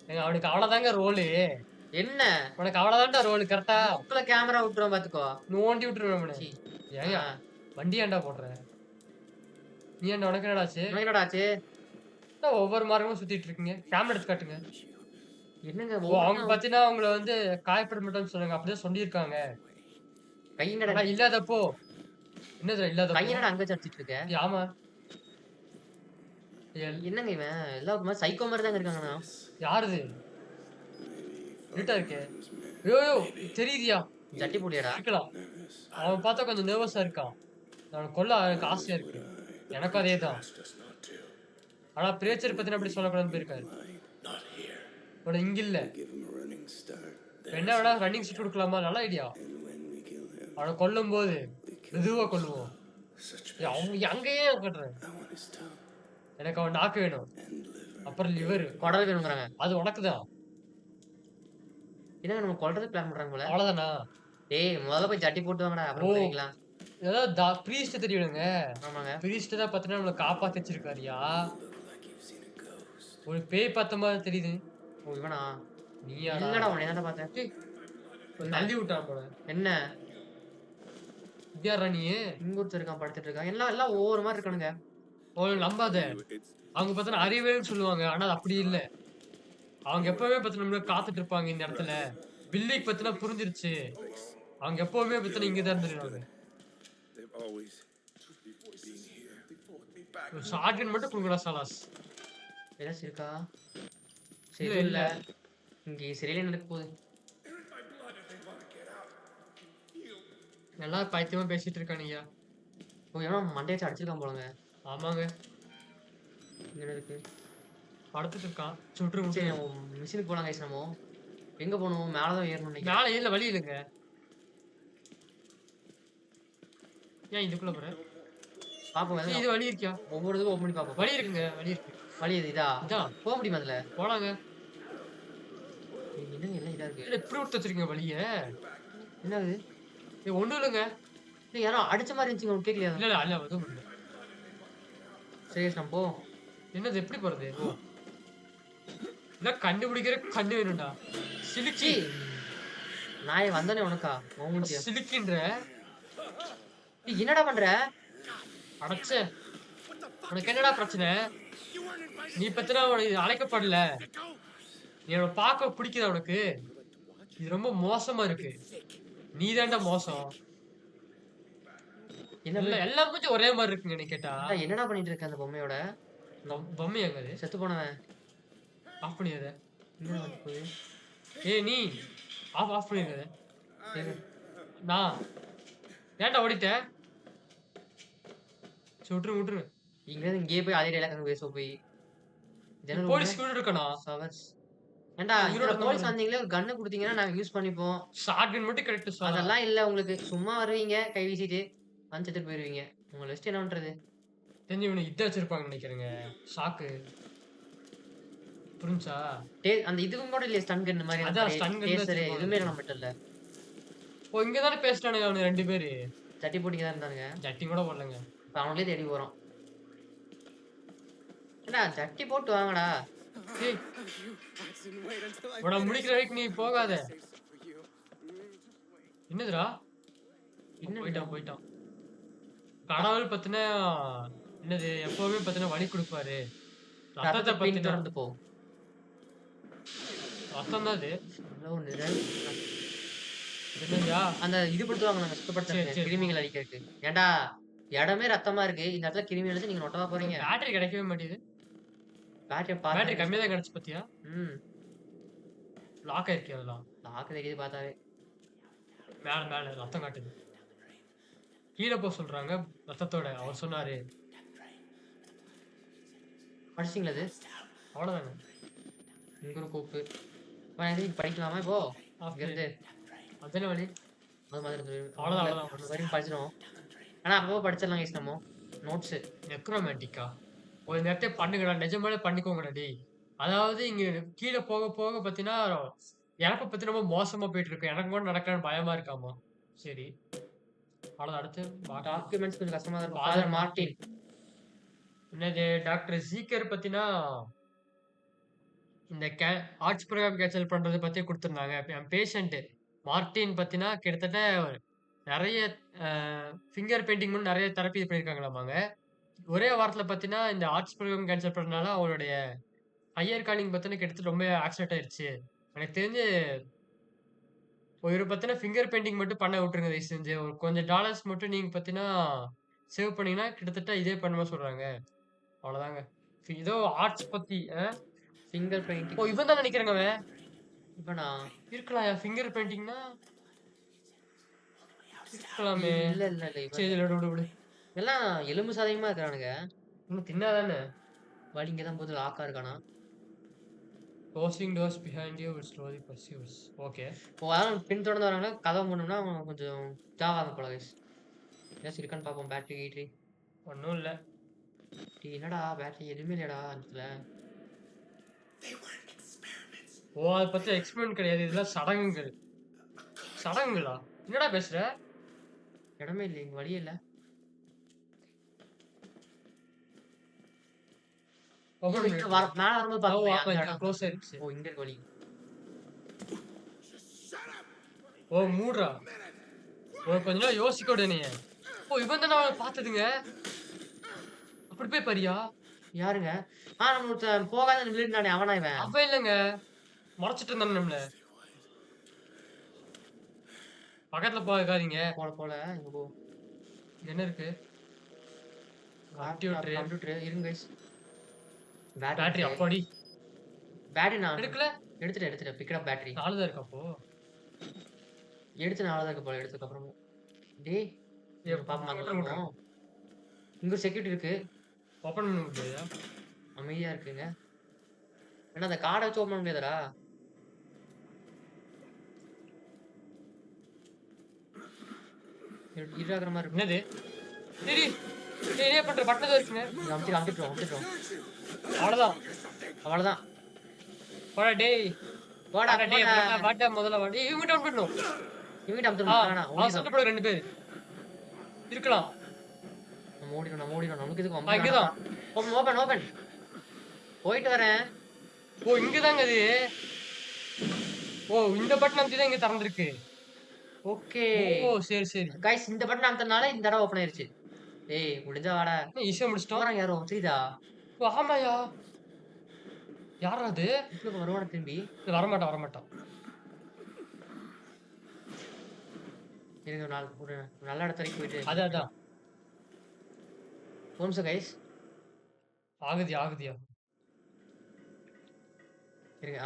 ஏங்க அவனுக்கு அவ்வளவுதாங்க ரோலு. என்ன? உனக்கு அவ்வளவுதான்டா ரோலு கரெக்டா? இப்பல கேமரா விட்டுருவான் பார்த்துக்கோ. நோண்டி விட்டுருவேன் அவனை. ச்சீ. ஏங்க ஆ. வண்டி ஏன்டா போடுற? நீ ஏன்டா உனக்கு என்னடா ஆச்சு? உனக்கு என்னடா ஆச்சு? என்ன ஒவ்வொரு மார்க்கமும் சுத்திட்டு இருக்கீங்க? கேமரா எடுத்து காட்டுங்க. என்னங்க ஓ அவங்க பாத்தீங்கன்னா அவங்கள வந்து காயப்பட மாட்டோம்னு சொன்னாங்க. அப்படிதான் சொல்லியிருக்காங்க. கையனடா ஆனா இல்லாதப்போ என்னதுடா இல்லாதப்போ? கையனடா அங்க வச்சு இருக்க? ஆமா. என்னங்க இவன் எல்லாம் ஒரு மாதிரி சைக்கோ மாதிரி தாங்க இருக்காங்கண்ணா. யாருது? இருட்டா இருக்கே. ஐயோ தெரியுதியா? ஜட்டி போட்டியாடா? இருக்கலாம். அவன் பார்த்தா கொஞ்சம் நர்வஸா இருக்கான். அவனை கொல்ல எனக்கு ஆசையா இருக்கு. எனக்கும் அதேதான். ஆனா பிரேச்சர் பத்தின அப்படி சொல்லக்கூடாதுன்னு போயிருக்காரு. உன இங்க இல்ல. என்ன வேணா ரன்னிங் சீட் கொடுக்கலாமா? நல்ல ஐடியா. அவனை கொல்லும் போது மெதுவா கொல்லுவோம். அவங்க அங்கேயே கட்டுறேன். எனக்கு அவன் நாக்கு வேணும். அப்புறம் லிவர் குடல் வேணுங்கிறாங்க. அது உனக்குதான். என்னங்க நம்ம கொல்றது பிளான் பண்றாங்க போல. அவ்வளவுதானா? டேய் முதல்ல போய் ஜட்டி போட்டு வாங்கடா. அப்புறம் பண்ணிக்கலாம். ஏதாவது பிரீஸ்ட் தெரியுங்க. ஆமாங்க. பிரீஸ்ட் தான் பாத்தீங்கன்னா நம்மள காப்பாத்தி வச்சிருக்காருயா. ஒரு பேய் பார்த்த மாதிரி தெரியுது. ஓ இவனா? நீயாடா? இல்லடா உன்னை தானே பார்த்தேன். தள்ளி விட்டான் போல. என்ன? யாரா நீ? இங்க ஒருத்தர் இருக்கான் படுத்துட்டு இருக்கான். எல்லாம் எல்லாம் ஒவ்வொரு மாதிரி இருக்கானுங்க. நம்பாத. அவங்க பார்த்தா அறிவேன்னு சொல்லுவாங்க. ஆனா அது அப்படி இல்ல. அவங்க எப்பவுமே பார்த்தா நம்மள காத்துட்டு இருப்பாங்க இந்த இடத்துல. பில்லிக்கு பத்தினா புரிஞ்சிருச்சு. அவங்க எப்பவுமே பார்த்தா இங்க தான் இருந்துருவாங்க. ஷாட்கன் மட்டும் குடுங்கடா சாலாஸ். ஏதாச்சும் இருக்கா? இல்ல சரி இல்ல. இல்ல. இங்க சரியில்லை நடக்க போகுது. நல்லா பைத்தியமா பேசிட்டு இருக்கானுங்க. ஓ எவனோ மண்டையை அடிச்சிருக்கான் போலங்க. ஆமாங்க. இங்க என்ன இருக்கு? படுத்துட்டு இருக்கான். சுற்று சரி முற்று. நம்ம மிஷினுக்கு போலாம் கைஸ் நம்ம. எங்க போகணும்? மேலதான் ஏறணும் நினைக்கிறேன். மேல ஏறல வழி இல்லைங்க. ஏன் இதுக்குள்ள போற? பாப்போம் ஏய், இது வழி இருக்கியா? ஒவ்வொரு இதுவும் ஓப்பன் பண்ணி பாப்போம். வழி இருக்குங்க. வழி இருக்கு. வழி இது இதா? இதான். போக முடியுமா அதுல? போலாங்க. என்னங்க எல்லாம் இதா இருக்கு. இல்ல இப்படி விட்டு வச்சிருக்கீங்க வழிய. என்னது? ஏய் ஒண்ணும் இல்லைங்க. இல்ல யாரோ அடிச்ச மாதிரி இருந்துச்சுங்க. உங்களுக்கு கேட்கலையா? இல்ல இல்ல அல்ல எதுவும் இல்ல. சரி நம்ம போ. என்னது எப்படி போறது? ஓ. இல்ல கண்டுபிடிக்கிற கண்ணு வேணும்டா. சிலுக்கி. நாயை வந்தானே உனக்கா? மூஞ்சியா? சிலுக்கின்ற நீ என்னடா பண்ற? அடைச்ச. உனக்கு என்னடா பிரச்சனை? நீ பத்தினா உனக்கு அழைக்கப்படல. நீ அவனை பார்க்க பிடிக்குதா உனக்கு? இது ரொம்ப மோசமா இருக்கு. நீ தான்டா மோசம். என்ன இல்ல எல்லாம் கொஞ்சம் ஒரே மாதிரி இருக்குங்க நீ கேட்டா. என்னடா பண்ணிட்டு இருக்க அந்த பொம்மையோட? பொம்மை எங்க அது? செத்து போனவன். ஆஃப் பண்ணியாத. என்ன வந்து போகுது? ஏய் நீ ஆஃப் பண்ணிருக்க. சரி. நான் ஏன்டா ஓடிட்ட? விட்டுரு. இங்கிருந்து இங்கேயே போய் அதே டைலாக் அங்க பேச போய். ஜன்னல் போலீஸ் கூட இருக்கணும். சவர்ஸ். ஏன்டா உயிரோட இவ்வளவு போலீஸ் வந்தீங்களே ஒரு கன்னு கொடுத்தீங்கன்னா நாங்க யூஸ் பண்ணிப்போம். ஷாட்கன் மட்டும் கரெக்ட் சொல்லலாம். அதெல்லாம் இல்ல உங்களுக்கு. சும்மா வருவீங்க கை வீசிட்டு வந்து செத்துட்டு போயிருவீங்க. உங்க லிஸ்ட் என்ன பண்றது? தெரிஞ்சு இவனை இத வச்சிருப்பாங்கன்னு நினைக்கிறேங்க. ஷாக்கு. புரிஞ்சா? அந்த இதுவும் கூட இல்லையா ஸ்டன் கன் மாதிரி? அதான் stun gun தான் டேசர் வச்சிருப்பாங்க. எதுவுமே நம்மகிட்ட இல்ல. ஓ இங்க தானே பேசிட்டானுங்க அவனுங்க ரெண்டு பேரு. சட்டி போட்டிங்க தான் இருந்தானுங்க. ஜட்டி கூட போடலங்க. இப்ப அவங்களே தேடி போறோம். ஏண்டா சட்டி போட்டு வாங்கடா. ஏய் உன முடிக்கிற வரைக்கும் நீ போகாத. என்னதுடா? போயிட்டான். கடவுள் பத்தின என்னது எப்பவுமே பத்தின வழி கொடுப்பாரு. ரத்தத்தை பின் பத்தின தொடர்ந்து போ. ரத்தம் தான் அது. நல்ல ஒரு நிழல். என்னதுயா? அந்த இது கொடுத்துவாங்க நாங்க சுத்தப்படுத்த சரி. கிருமிகள் அழிக்கிறதுக்கு. ஏன்டா இடமே ரத்தமா இருக்கு. இந்த இடத்துல கிருமி அழிச்சு நீங்க நொட்டவா போறீங்க? பேட்டரி கிடைக்கவே மாட்டேங்குது. பேட்டரி பேட்டரி கம்மியா தான் கிடைச்சு பாத்தியா? லாக் ஆயிருக்கு அதெல்லாம். லாக்கு தெரியுது பார்த்தாவே. மேல ரத்தம் காட்டுது. கீழே போக சொல்றாங்க ரத்தத்தோட. அவர் சொன்னாரு. படிச்சிங்களா அது? அவ்வளவுதானே. இங்க ஒரு கோப்பு. படிக்கலாமா இப்போ? இருந்து அதானே வழி. அது மாதிரி இருந்து அவ்வளவுதான். வரைக்கும் படிச்சிடும். ஆனா அப்போ படிச்சிடலாம் கைஸ் நம்ம நோட்ஸ். நெக்ரோமேட்டிக்கா? ஒரு நேரத்தை பண்ணுங்கடா. நிஜமாலே பண்ணிக்கோங்கடா டேய். அதாவது இங்க கீழ போக போக பார்த்தீங்கன்னா, இறப்ப பத்தி ரொம்ப மோசமா போயிட்டு இருக்கு. எனக்கு கூட நடக்கலான்னு பயமா இருக்காமா. சரி. அவ்வளோதான் அடுத்து டாக்குமெண்ட்ஸ் கொஞ்சம் கஷ்டமா தான் இருக்கும். Father father Martin. என்னது டாக்டர் ஜீக்கர் பத்தினா, இந்த ஆர்ட்ஸ் ப்ரோகிராம் கேன்சல் பண்றது பத்தி குடுத்திருந்தாங்க. என் பேஷண்ட் மார்ட்டின் பத்தினா கிட்டத்தட்ட நெறைய அ ஃபிங்கர் பெயிண்டிங் மூலம் நெறைய தெரப்பி பண்ணியிருக்காங்களாமாங்க. ஒரே வாரத்துல பார்த்தீங்கன்னா, இந்த ஆர்ட்ஸ் ப்ரோகிராம் கேன்சல் பண்ணனால அவங்களுடைய ஹையர் காலிங் பார்த்தீங்கன்னா கிட்டத்தட்ட ரொம்ப ஆக்சிடென்ட் ஆயிருச்சு. எனக்கு தெரிஞ்சு ஒரு பார்த்தீங்கன்னா ஃபிங்கர் பெயிண்டிங் மட்டும் பண்ண விட்டுருங்க தயவு செஞ்சு. ஒரு கொஞ்சம் டாலர்ஸ் மட்டும் நீங்க பார்த்தீங்கன்னா, சேவ் பண்ணீங்கன்னா கிட்டத்தட்ட இதே பண்ணுமா சொல்றாங்க. அவ்வளோதாங்க. ஏதோ ஆர்ட்ஸ் பத்தி ஃபிங்கர் ஓ! பெயிண்டிங். இவன் தான் நெனைக்கிறேங்க அவன். இவனா? இருக்கலாம்யா ஃபிங்கர் பெயிண்டிங்னா இருக்கலாமே. இல்ல, இல்ல, இல்ல. சரி இவன் விடு, விடு, விடு. எல்லாம் எலும்பு சதையுமா இருக்கிறானுங்க. இன்னும் தின்னா தானே. வழி இங்க தான் போகுது. லாக்கா இருக்கானா? Closing doors behind you will slowly பர்சியூஸ். Okay. இப்போ யாரும் பின்தொடர்ந்து வராங்களா? கதவு மூடுனோம்னா அவங்க கொஞ்சம் இதாவாங்க போல கைஸ். ஏதாச்சும் இருக்கான்னு பார்ப்போம். பேட்டரி கீட்டரி. ஒண்ணும் இல்ல. டேய் என்னடா பேட்டரி எதுவுமே இல்லையாடா அந்த இடத்துல. ஓ! அத பத்தி எக்ஸ்பெரிமென்ட் கிடையாது. இதெல்லாம் சடங்குகள். சடங்குகளா? என்னடா பேசுற? இடமே இல்லையே. இங்க வழியே இல்ல. ஐயோ, ஓப்பன் இங்க பண்ணு. மேல வரும்போது ஓ! பார்த்தோமே ஆமா அந்த இது இடம். க்ளோஸ் ஆயிருச்சு. ஓ இங்க இருக்கு வழி. ஓ! மூடுறா. ஒரு கொஞ்ச நேரம் யோசிக்க விடு என்னைய. ஓ! இவன் தான அவன பார்த்ததுங்க. அப்படி போய் பாரியா? யாருங்க? நம்ம ஒருத்தன் போகாத நின்னுட்டானே அவனா இவன்? அவன் இல்லங்க. மறைச்சிட்டு இருந்தானே நம்மள. பக்கத்துல போகாதீங்க. போல போல இங்க போ. என்ன இருக்கு? கம்ப்யூட்டரு. கம்ப்யூட்டர் இருங்க கைஸ். பேட்டரி பேட்டரி அப்பாடி! பேட்டரி நான் எடுக்கல? எடுத்துட்டேன். Pick up battery. 4 தான் இருக்கா அப்போ? எடுத்து 4 தான் இருக்கு போல எடுத்ததுக்கு அப்புறம். டேய் இங்க பாப்போம் அந்த ஓப்பன் பண்றா. பக்கம். இங்க செக்யூரிட்டி இருக்கு. ஓப்பன் பண்ண முடியாதா? அமைதியா இருக்குங்க. ஏன்னா அந்த கார்ட வச்சு ஓப்பன் பண்ண முடியாதுடா. இருடாக்குற மாதிரி இருக்கும். என்னது? டேய் டேய். டேய் என்ன பண்ற? பட்டன் தான் இருக்குங்க. அமுத்திட்டோம். அவ்வளோதான். அவ்வளவுதான். போடா டேய். போடா வாடா டேய். போடா. வாடா முதல்ல வாடா. டேய் இவங்கிட்ட ஓப்பன் பண்ணணும். இவங்கிட்ட ஆ. அமுத்திடணும் வேணாம். அவன் சண்டை போட 2 பேர். இருக்கலாம். நம்ம ஓடிடும். நமக்கு எதுக்கு இங்கதான். ஓப்பன். போயிட்டு வரேன். ஓ! இங்கதாங்க அது. ஓ! இந்த பட்டன் அமுத்தி தான் இங்க திறந்திருக்கு. ஓகே. ஓ! சரி, சரி. கைஸ் இந்த பட்டன் அமுத்துனனால இந்த இடம் ஓப்பன் ஆயிருச்சு. ஏய் முடிஞ்சா வாடா. என்ன ஈஸியா முடிச்சிட்டோம். போறாங்க யாரோ தெரியுதா? ஓ! ஆமாயா. யார்ரா அது? இப்ப வருவானா திரும்பி? வரமாட்டான். இருங்க ஒரு நல்ல இடத்து வரைக்கும் போயிட்டு. அதான். ஒரு நிமிஷம் கைஸ். ஆகுதியா. இருங்க.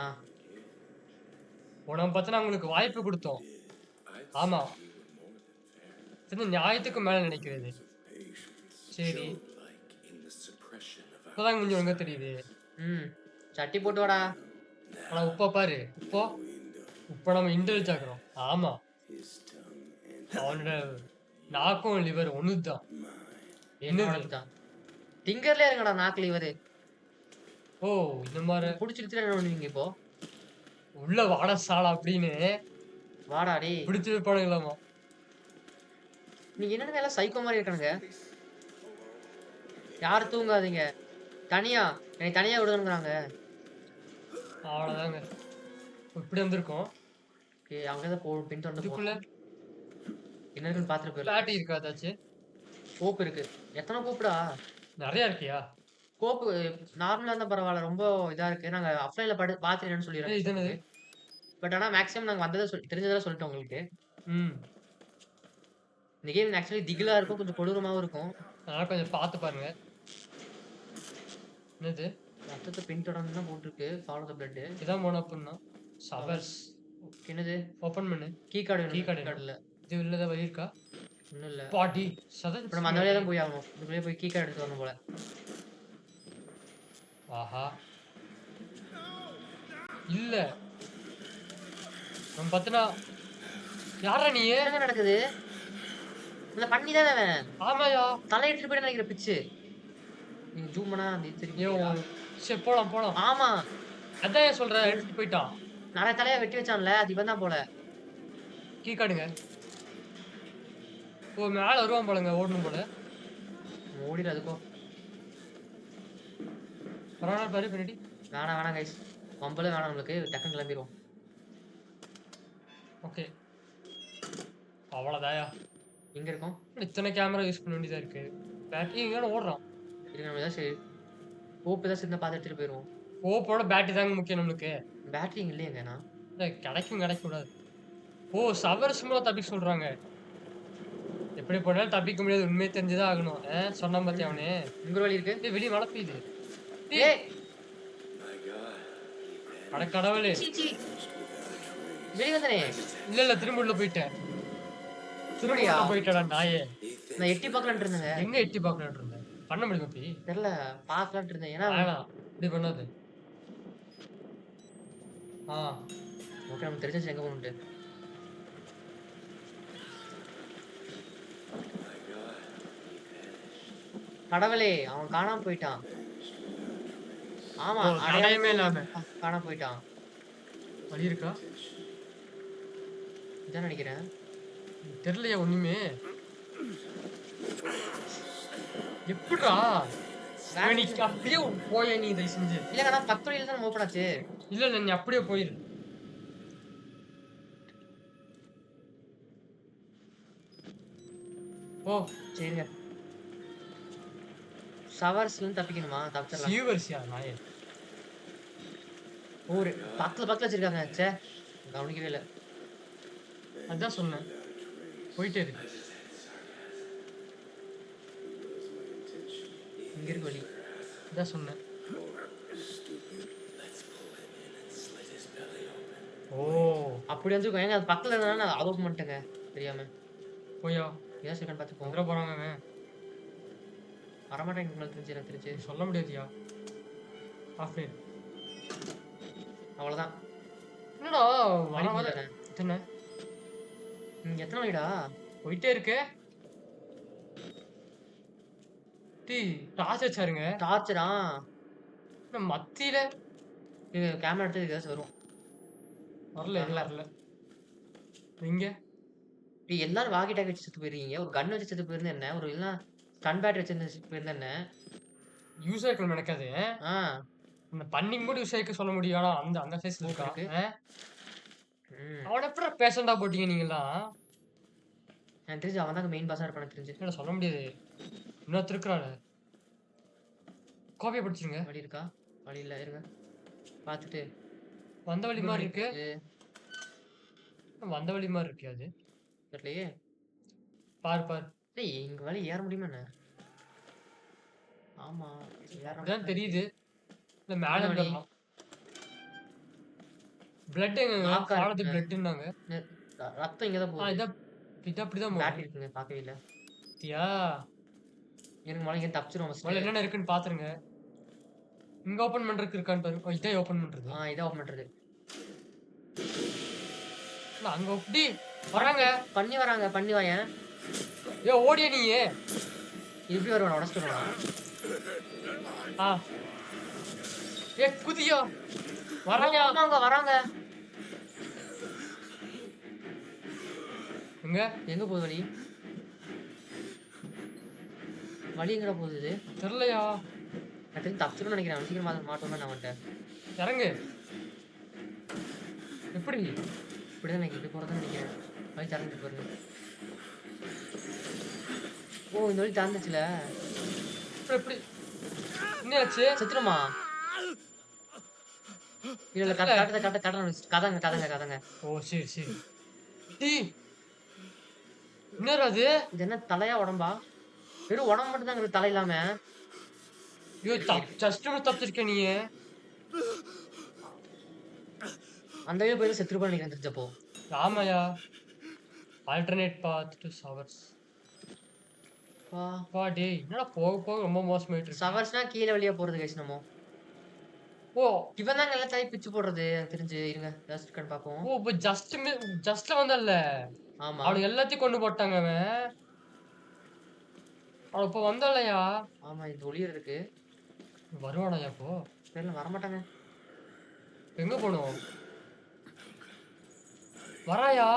நம்ம பார்த்தா உங்களுக்கு வாய்ப்பு குடுத்தோம். ஆமா. இது நியாயத்துக்கு மேல நினைக்கிறது. சரி. இப்பதான் கொஞ்சம் ஒழுங்கா தெரியுது. சட்டி போட்டு வாடா. ஆனா உப்ப பாரு. உப்ப நம்ம இன்டெலிஜ் ஆக்குறோம். ஆமா. அவனோட நாக்கும் லிவர் ஒண்ணுதான். என்னது? தான். டிங்கர்லயே இருங்கடா நாக்கு லிவர். ஓ! இந்த மாரி புடிச்சிட்டு என்ன பண்ணுவீங்க இப்போ? உள்ள வாடா சாலா அப்படின்னு வாடா டேய். பிடிச்சு வைப்பானுங்களாமா. நீங்க என்னங்க எல்லாம் சைக்கோ மாதிரி இருக்கானுங்க. யாரும் தூங்காதீங்க. என்னை தனியா விடுங்கறாங்க. அவ்வளவுதாங்க. இப்படி வந்திருக்கோம். ஓகே அங்கதான் பின்தொடர்ந்து இதுக்குள்ள என்ன இருக்குன்னு பாத்துட்டு போயிடலாம். பிளாட்டி இருக்கா ஏதாச்சும்? கோப்பு இருக்கு. எத்தனை கோப்புடா? நிறைய இருக்கியா? கோப்பு நார்மலா இருந்தா பரவாயில்ல. ரொம்ப இதா இருக்கு. நாங்க ஆஃப்லைன்ல பாத்துட்டு என்னன்னு இது என்னது? சொல்லிடுறேன். பட் ஆனா மேக்ஸிமம் நாங்க வந்ததை தெரிஞ்சதெல்லாம் சொல்லிட்டோம் உங்களுக்கு. இந்த கேம் ஆக்சுவலி திகிலா இருக்கும். கொஞ்சம் கொடூரமாவும் இருக்கும். அதனால கொஞ்சம் பார்த்து பாருங்க. என்னது? ரத்தத்தை பின்தொடர்ந்து தான் போட்டுருக்கு. Follow the blood. இதான் போன அப்படின்னா சவர்ஸ். என்னது? ஓபன் பண்ணு. கீ கார்டு கீ வேணும். கார்டு இல்ல. இது உள்ளத வழி இருக்கா? ஒண்ணும் இல்ல. பாட்டி சதன். இப்ப நம்ம அந்த வழியா தான் போய் ஆகணும். இதுக்குள்ளே போய் கீ கார்டு எடுத்து வரணும் போல. ஆஹா. இல்ல. நம்ம பார்த்தனா யாரா நீ? என்ன நடக்குது? இல்ல பண்ணி தானே அவன். ஆமாயா. தலை எடுத்துட்டு போய் நினைக்கிற பிச்சு. நீங்க ஜூம் பண்ணா அந்த இது ஐயோ! தெரியும். சரி போலாம், போலாம். ஆமா. அதான் ஏன் சொல்றேன் எடுத்துட்டு போயிட்டான். நெறைய தலையா வெட்டி வச்சான்ல. அது இவன் தான் போல. கீ கார்டுங்க. ஓ! மேல வருவான் போலங்க. ஓடணும் போல. ஓடிரு அதுக்கும். வரானா பாரு பின்னாடி. வேணாம், வேணாம் கைஸ். வம்பெல்லாம் வேணாம் நம்மளுக்கு. டக்குன்னு கிளம்பிருவோம். ஓகே. அவ்வளோதான்யா. எங்க இருக்கோம்? இத்தனை கேமரா யூஸ் பண்ண வேண்டியதா இருக்கு. பேட்டரி எங்கேயோ ஓடுறான். இருங்க நம்ம ஏதாச்சும் ஹோப் ஏதாச்சும் இருந்தா பார்த்து எடுத்துட்டு போயிருவோம். ஓப்போட பேட்டரி தாங்க முக்கியம் நம்மளுக்கு. பேட்டரி இங்க இல்லையேங்க நான். கிடைக்கும் கிடைக்க கூடாது. ஓ! சவர்ஸ் மூலம் தப்பிக்க சொல்றாங்க. எப்படி போனாலும் தப்பிக்க முடியாது. உண்மையே தெரிஞ்சுதான் ஆகணும். சொன்னான் பாத்தியா அவனு. இங்க ஒரு வழி இருக்கு. வெளிய மழை பெய்யுது. ஏய் அட கடவுளே. சீ சீ. வெளிய வந்தனே. இல்ல திரும்ப உள்ள போயிட்டேன். திரும்ப அப்படியா? உள்ள போயிட்டடா நாயே. நான் எட்டி பார்க்கலாம்னு இருந்தேங்க. எங்க எட்டி பார்க்கலாம்னு இருந்தேன். பண்ண முடியுமா அப்படி? தெரியல. பார்க்கலாம்னு இருந்தேன். ஏன்னா வேணாம். இப்படி பண்ணாத. ஆ. ஓகே நமக்கு தெரிஞ்சிச்சு எங்க போகணும்ட்டு. கடவுளே அவன் காணாம போயிட்டான். ஆமா ஓ, தடயமே இல்லாம. காணாம போயிட்டான். வழி இருக்கா? இதான் நினைக்கிறேன். தெரியலையா ஒண்ணுமே. எப்படிடா? நீ அப்படியே போய நீ இதை செஞ்சு. இல்லங்க நான் 10 வழியில தான் ஓப்பன் ஆச்சு. இல்ல நீ அப்படியே போயிரு. ஓ சரிங்க. சவர்ஸ்ல இருந்து தப்பிக்கணுமா? தப்பிச்சிடலாம். சீவர்சியா நாயே. ஒரு பக்கத்துல வச்சிருக்காங்க. ச்சே கவனிக்கவே இல்ல. அதான் சொன்னேன். போயிட்டே இருக்கு. இங்க இருக்கு வழி. அதான் சொன்னேன். ஓ அப்படி வந்துருக்கும். ஏங்க அது பக்கத்துல இருந்தா நான் ஓப்பன் பண்ணிட்டேங்க தெரியாம. போயா ஏதாச்சும் இருக்கான்னு பார்த்து வந்துட போறாங்க அவன். வரமாட்டேங்க உங்களுக்கு தெரிஞ்சு எனக்கு தெரிஞ்சு. சொல்ல முடியாதுயா. ஆஃப் அவ்வளவுதான். என்னடா வழி வர வர போதானே. எத்தனை இங்க எத்தனை வழிடா? போயிட்டே இருக்கு. டீ டார்ச் வச்சாருங்க. டார்ச்சரா? மத்தியில இது கேமரா எடுத்து ஏதாச்சும் வரும். வரல வரல. வரல. இங்க டேய் எல்லாரும் வாக்கி டாக்கி வச்சு செத்து போயிருக்கீங்க. ஒரு கன் வச்சு செத்து போயிருந்தா என்ன? ஒரு இல்லனா ஸ்டன் பேட்டரி வச்சு செத்து போயிருந்தா என்ன? யூஸ் ஆயிக்கணும் நினைக்காது. ஆ. இந்த பண்ணிங் கூட யூஸ் ஆயிக்க சொல்ல முடியும். ஆனா அந்த அந்த சைஸ்ல இருக்கா. இருக்கு. ம். அவன எப்படி பேஷண்டா போட்டீங்க நீங்கலாம்? எனக்கு தெரிஞ்சு அவன் தான் மெயின் பாஸா இருப்பான்னு எனக்கு தெரிஞ்சு. என்ன சொல்ல முடியாது. இன்னொருத்தர் இருக்கிறாரு. காப்பியை படிச்சிருங்க. வழி இருக்கா? வழி இல்ல இருங்க. பார்த்துட்டு வந்த வழி மாதிரி இருக்கு. இது வந்த வழி மாதிரி இருக்கு அது. தெரியலையே. பாரு பாரு. டேய் இங்க வழி ஏற முடியுமா என்ன? ஆமா. ஏற அதான் தெரியுது. இல்ல மேல என்ன வழி? வந்துடலாம். பிளட் எங்க? நாக்கா பாலத்து இருக்குங்க. பிளட்னாங்க. ரத்தம் இங்க தான் போகுது. இதான் இது அப்படிதான் போகும். பேட்டரி இருக்குங்க பார்க்கவே இல்ல. பாத்தியா? எனக்கு முதல்ல இங்க தப்பிச்சிரும் முதல்ல ஃபர்ஸ்ட். என்னென்ன இருக்குன்னு பாத்துருங்க. இங்க ஓபன் பண்றதுக்கு இருக்கான்னு பாருங்க. இதான் ஓபன் பண்றது. இதான் ஓப்பன் பண்றது. இல்ல அங்க எப்படி வராங்க? பண்ணி வராங்க. பண்ணி வாயேன். ஏ ஓடிய நீயே. எப்படி வருவான் உடச்சிட்டு வருவான். ஆ ஏ குதியோ வராங்க. ஆமாங்க வராங்க. எங்க எங்க போகுது வழி? வழி எங்கடா போகுது இது? தெரியலையா? எனக்கு தெரிஞ்சு தப்பிச்சிரும்னு நினைக்கிறேன். அவன் சீக்கிரமா மாட்டோம்னா நான் வந்துட்டேன். இறங்கு. எப்படி இப்படிதான் எனக்கு இப்படி போறதுன்னு நினைக்கிறேன். வழி திறந்துட்டு பாருங்க. ஓ இந்த வழி திறந்துச்சுல. எப்படி என்னாச்சு? செத்துருமா? இல்ல இல்ல கதங்க. ஓ சரி சரி. டீ என்னடா அது? இது என்ன தலையா உடம்பா? வெறும் உடம்பு மட்டும் தான் இருக்கு தலை இல்லாம. ஐயோ ஜஸ்ட் தப்பிச்சிருக்க நீ. அந்த வழியா போய் செத்துருப்பான்னு நினைக்கிறேன் தெரிஞ்சப்போ. ஆமாயா. Alternate path to sewers. பா டேய் என்னடா போக போக ரொம்ப மோசமாயிட்டு இருக்கு. சவர்ஸ்னா கீழே வழியா போறது கைஸ் நம்ம. ஓ இவன் தான் நல்லா தலை பிச்சு போடுறது எனக்கு தெரிஞ்சு. இருங்க ஜஸ்ட் கண் பாப்போம். ஓ இப்போ ஜஸ்ட்ல வந்தல்ல. ஆமா அவனுக்கு எல்லாத்தையும் கொண்டு போட்டாங்க அவன். அவன் இப்போ வந்தல்லையா? ஆமா இது ஒளியறதுக்கு வருவானா அப்போ? தெரியல வரமாட்டாங்க. எங்க போணும்? வராயா?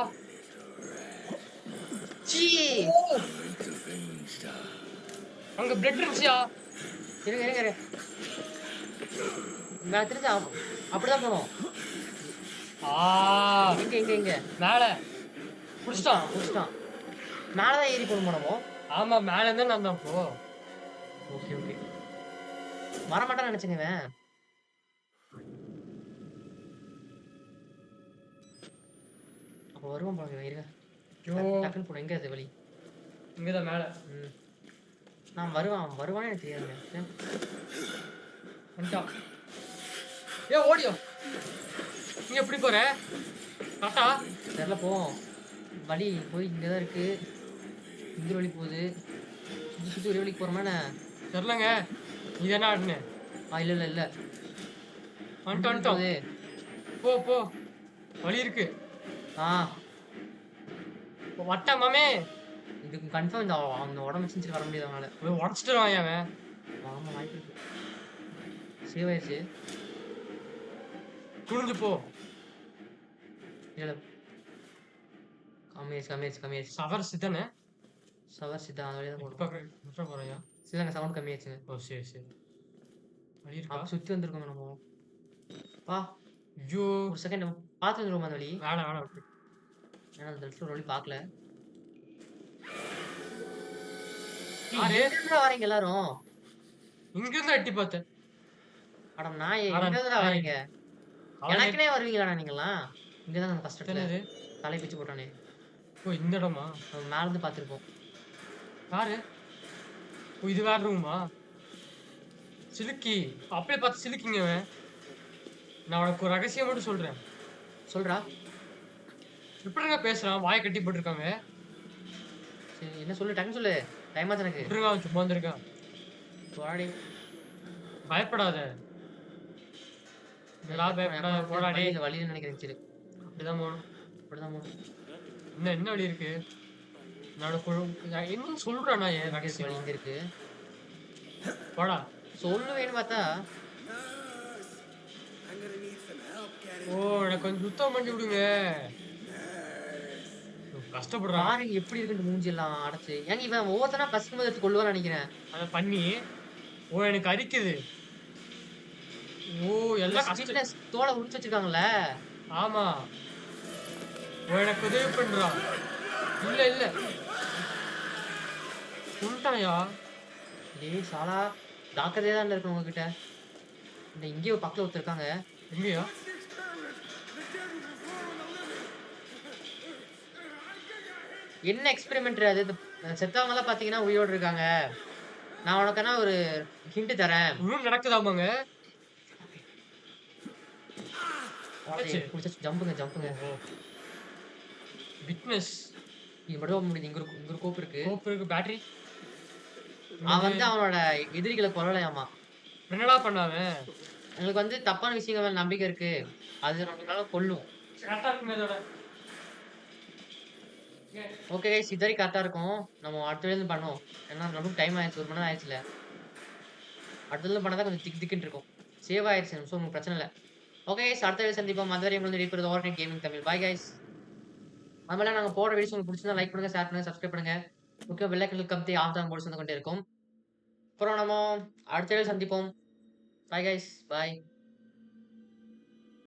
ச்சீ! ஓ! அங்க பிளட் இருந்துச்சுயா? இருங்க, இருங்க, இருங்க. நான் தெரிஞ்சு அப்படிதான் போணும். ஆ! எங்க, எங்க, எங்க? மேல. புடிச்சுட்டான். புடிச்சுட்டான், புடிச்சுட்டான். மேல தான் ஏறி போணுமா நம்ம? ஆமா, மேல இருந்து நான் தான் அப்போ. Okay, okay. வரமாட்டான்னு நினைச்சேங்க இவன். அப்ப வருவான் போல இவன். இருங்க. ஐயோ! டக்குன்னு போணும். எங்க அது வழி? இங்க தான் மேல. ம். நான் வருவானே எனக்கு தெரியாதுங்க. வந்துட்டான். ஓடியோ! நீ எப்படி போற? கரெக்ட்டா? தெரியல போவோம். வழி போய் இங்க தான் இருக்கு. இந்த வழி போகுது. சுத்தி சுத்தி ஒரே வழிக்கு போறோமா என்ன? தெரியலங்க. நீ தானே ஆடுன. இல்ல, இல்ல, இல்ல. இந்த வழி வந்துட்டோம். போகுது. போ, போ. வழி இருக்கு. ஆ வட்டா மாமே. இதுக்கு கன்ஃபார்ம் இந்த அந்த உடம்பு செஞ்சுட்டு வர முடியாது அவனால. உடச்சிட்டு வாயா அவன். ஆமா வாய்ப்பு இருக்கு. சேவ் ஆயிடுச்சு. குனிஞ்சு போ. இல்ல கம்மியாச்சு. சவர் சித்தனே. சவர் சித்தா அந்த வழியா தான் இப்ப போகணும். இப்ப போறியா? சிலங்க சவுண்ட் கம்மியாச்சுங்க. ஓ சரி சரி. வழி இருக்கா? அப்ப சுத்தி வந்திருக்கோங்க நம்ம. வா ஐயோ! ஒரு செகண்ட் பார்த்து வந்துருவோம் அந்த வழி. வேணாம் வேணாம் விட்டு. ஏன்னா அந்த இடத்துல ஒரு வழி பார்க்கல. யாரு? எங்க வரீங்க எல்லாரும்? இங்க இருந்து எட்டி பார்த்தேன். அட நாயே அட எங்க நாயே. வரீங்க? அவன் எனக்குனே வருவீங்களாடா நீங்கலாம்? இங்க தான் ஃபர்ஸ்ட் இடத்துல என்னது? தலை பிச்சு போட்டானே. ஓ இந்த இடமா? நம்ம மேல இருந்து பார்த்திருப்போம். யாரு? ஓ இது வேற ரூமா? சிலுக்கி. அப்படியே பார்த்து சிலுக்கிங்க அவன். நான் உனக்கு ஒரு ரகசியம் மட்டும் சொல்றேன். சொல்றா. எப்படிங்க பேசுறான்? வாயை கட்டி போட்டிருக்காங்க. சரி என்ன சொல்லு டக்குன்னு சொல்லு. டைம் ஆச்சு எனக்கு. எப்படிங்க அவன் சும்மா வந்திருக்கான்? போடாடி. பயப்படாத. என்னடா பயப்படாத போடா டேய். இந்த வழியில நினைக்கிறேன் சரி. அப்படிதான் போகணும். அப்படிதான் போகணும். என்ன வழி இருக்கு? நான் என்ன சொல்றேன் நான் என் வழி ரகசியம். இங்க இருக்கு. போடா. சொல்லுவேன்னு பார்த்தா ஓ எனக்கு கொஞ்சம் சுத்தம் பண்ணி விடுங்க. கஷ்டப்படுறான். பாருங்க எப்படி இருக்கு இந்த மூஞ்சி எல்லாம் அடைச்சு. ஏங்க இவன் ஒவ்வொருத்தனா பசிக்கும் போது எடுத்து கொள்ளுவான்னு நினைக்கிறேன். அத பண்ணி ஓ எனக்கு அரிக்குது. ஓ எல்லாம் கஷ்டம். ஃபிட்னஸ் தோலை உரிச்சு வச்சிருக்காங்கல்ல. ஆமா. ஓ எனக்கு உதவி பண்றான். இல்ல இல்ல. சொல்லிட்டாயா? டேய் சாலா ஜாக்கிரதையா தான் இருக்கணும் உங்ககிட்ட. இந்த இங்கேயோ பக்கத்துல ஒருத்தர் இருக்காங்க. எங்கயா? என்ன எக்ஸ்பெரிமெண்ட் அது? செத்தவங்க எல்லாம் பாத்தீங்கன்னா உயிரோட இருக்காங்க. நான் உனக்கான ஒரு ஹிண்ட் தரேன். இன்னும் நடக்குதாமாங்க? என்னாச்சு? ஜம்புங்க. விட்னஸ். இது மட்டும் தான் முடியுது. இங்க ஒரு கோப்பு இருக்கு. கோப்பு இருக்கு. பேட்டரி. அவன் வந்து அவனோட எதிரிகளை கொல்லலையாமா. என்னடா பண்ணாவன்? எங்களுக்கு வந்து தப்பான விஷயங்கள் மேல நம்பிக்கை இருக்கு. அது நம்மளால கொல்லும். கரெக்டா இருக்குமே இதோட. ஓகே கைஸ் இது வரைக்கும் கரெக்டா இருக்கும். நம்ம அடுத்த வேலை பண்ணுவோம். ஏன்னா நமக்கு டைம் ஆயிடுச்சு. 1 மணி நேரம் ஆயிடுச்சுல. அடுத்ததுல பண்ணா தான் கொஞ்சம் திக்குன்னு இருக்கும். சேவ் ஆயிடுச்சு. ஸோ உங்களுக்கு பிரச்சனை இல்லை. ஓகே கைஸ் அடுத்த வேலை சந்திப்போம். அதுவரை உங்களுக்கு இருக்கிறது over gaming Tamil. Bye guys. அதனால நாங்கள் போடுற வீடியோஸ் உங்களுக்கு பிடிச்சிருந்தா லைக் பண்ணுங்க, ஷேர் பண்ணுங்க, சப்ஸ்கிரைப் பண்ணுங்க. முக்கிய பெல் ஐக்கன் கம்பி ஆஃப் தான் போட்டு வந்து கொண்டே இருக்கும். அப்புறம் நம்ம அடுத்த வேலை சந்திப்போம். Bye guys. பாய்.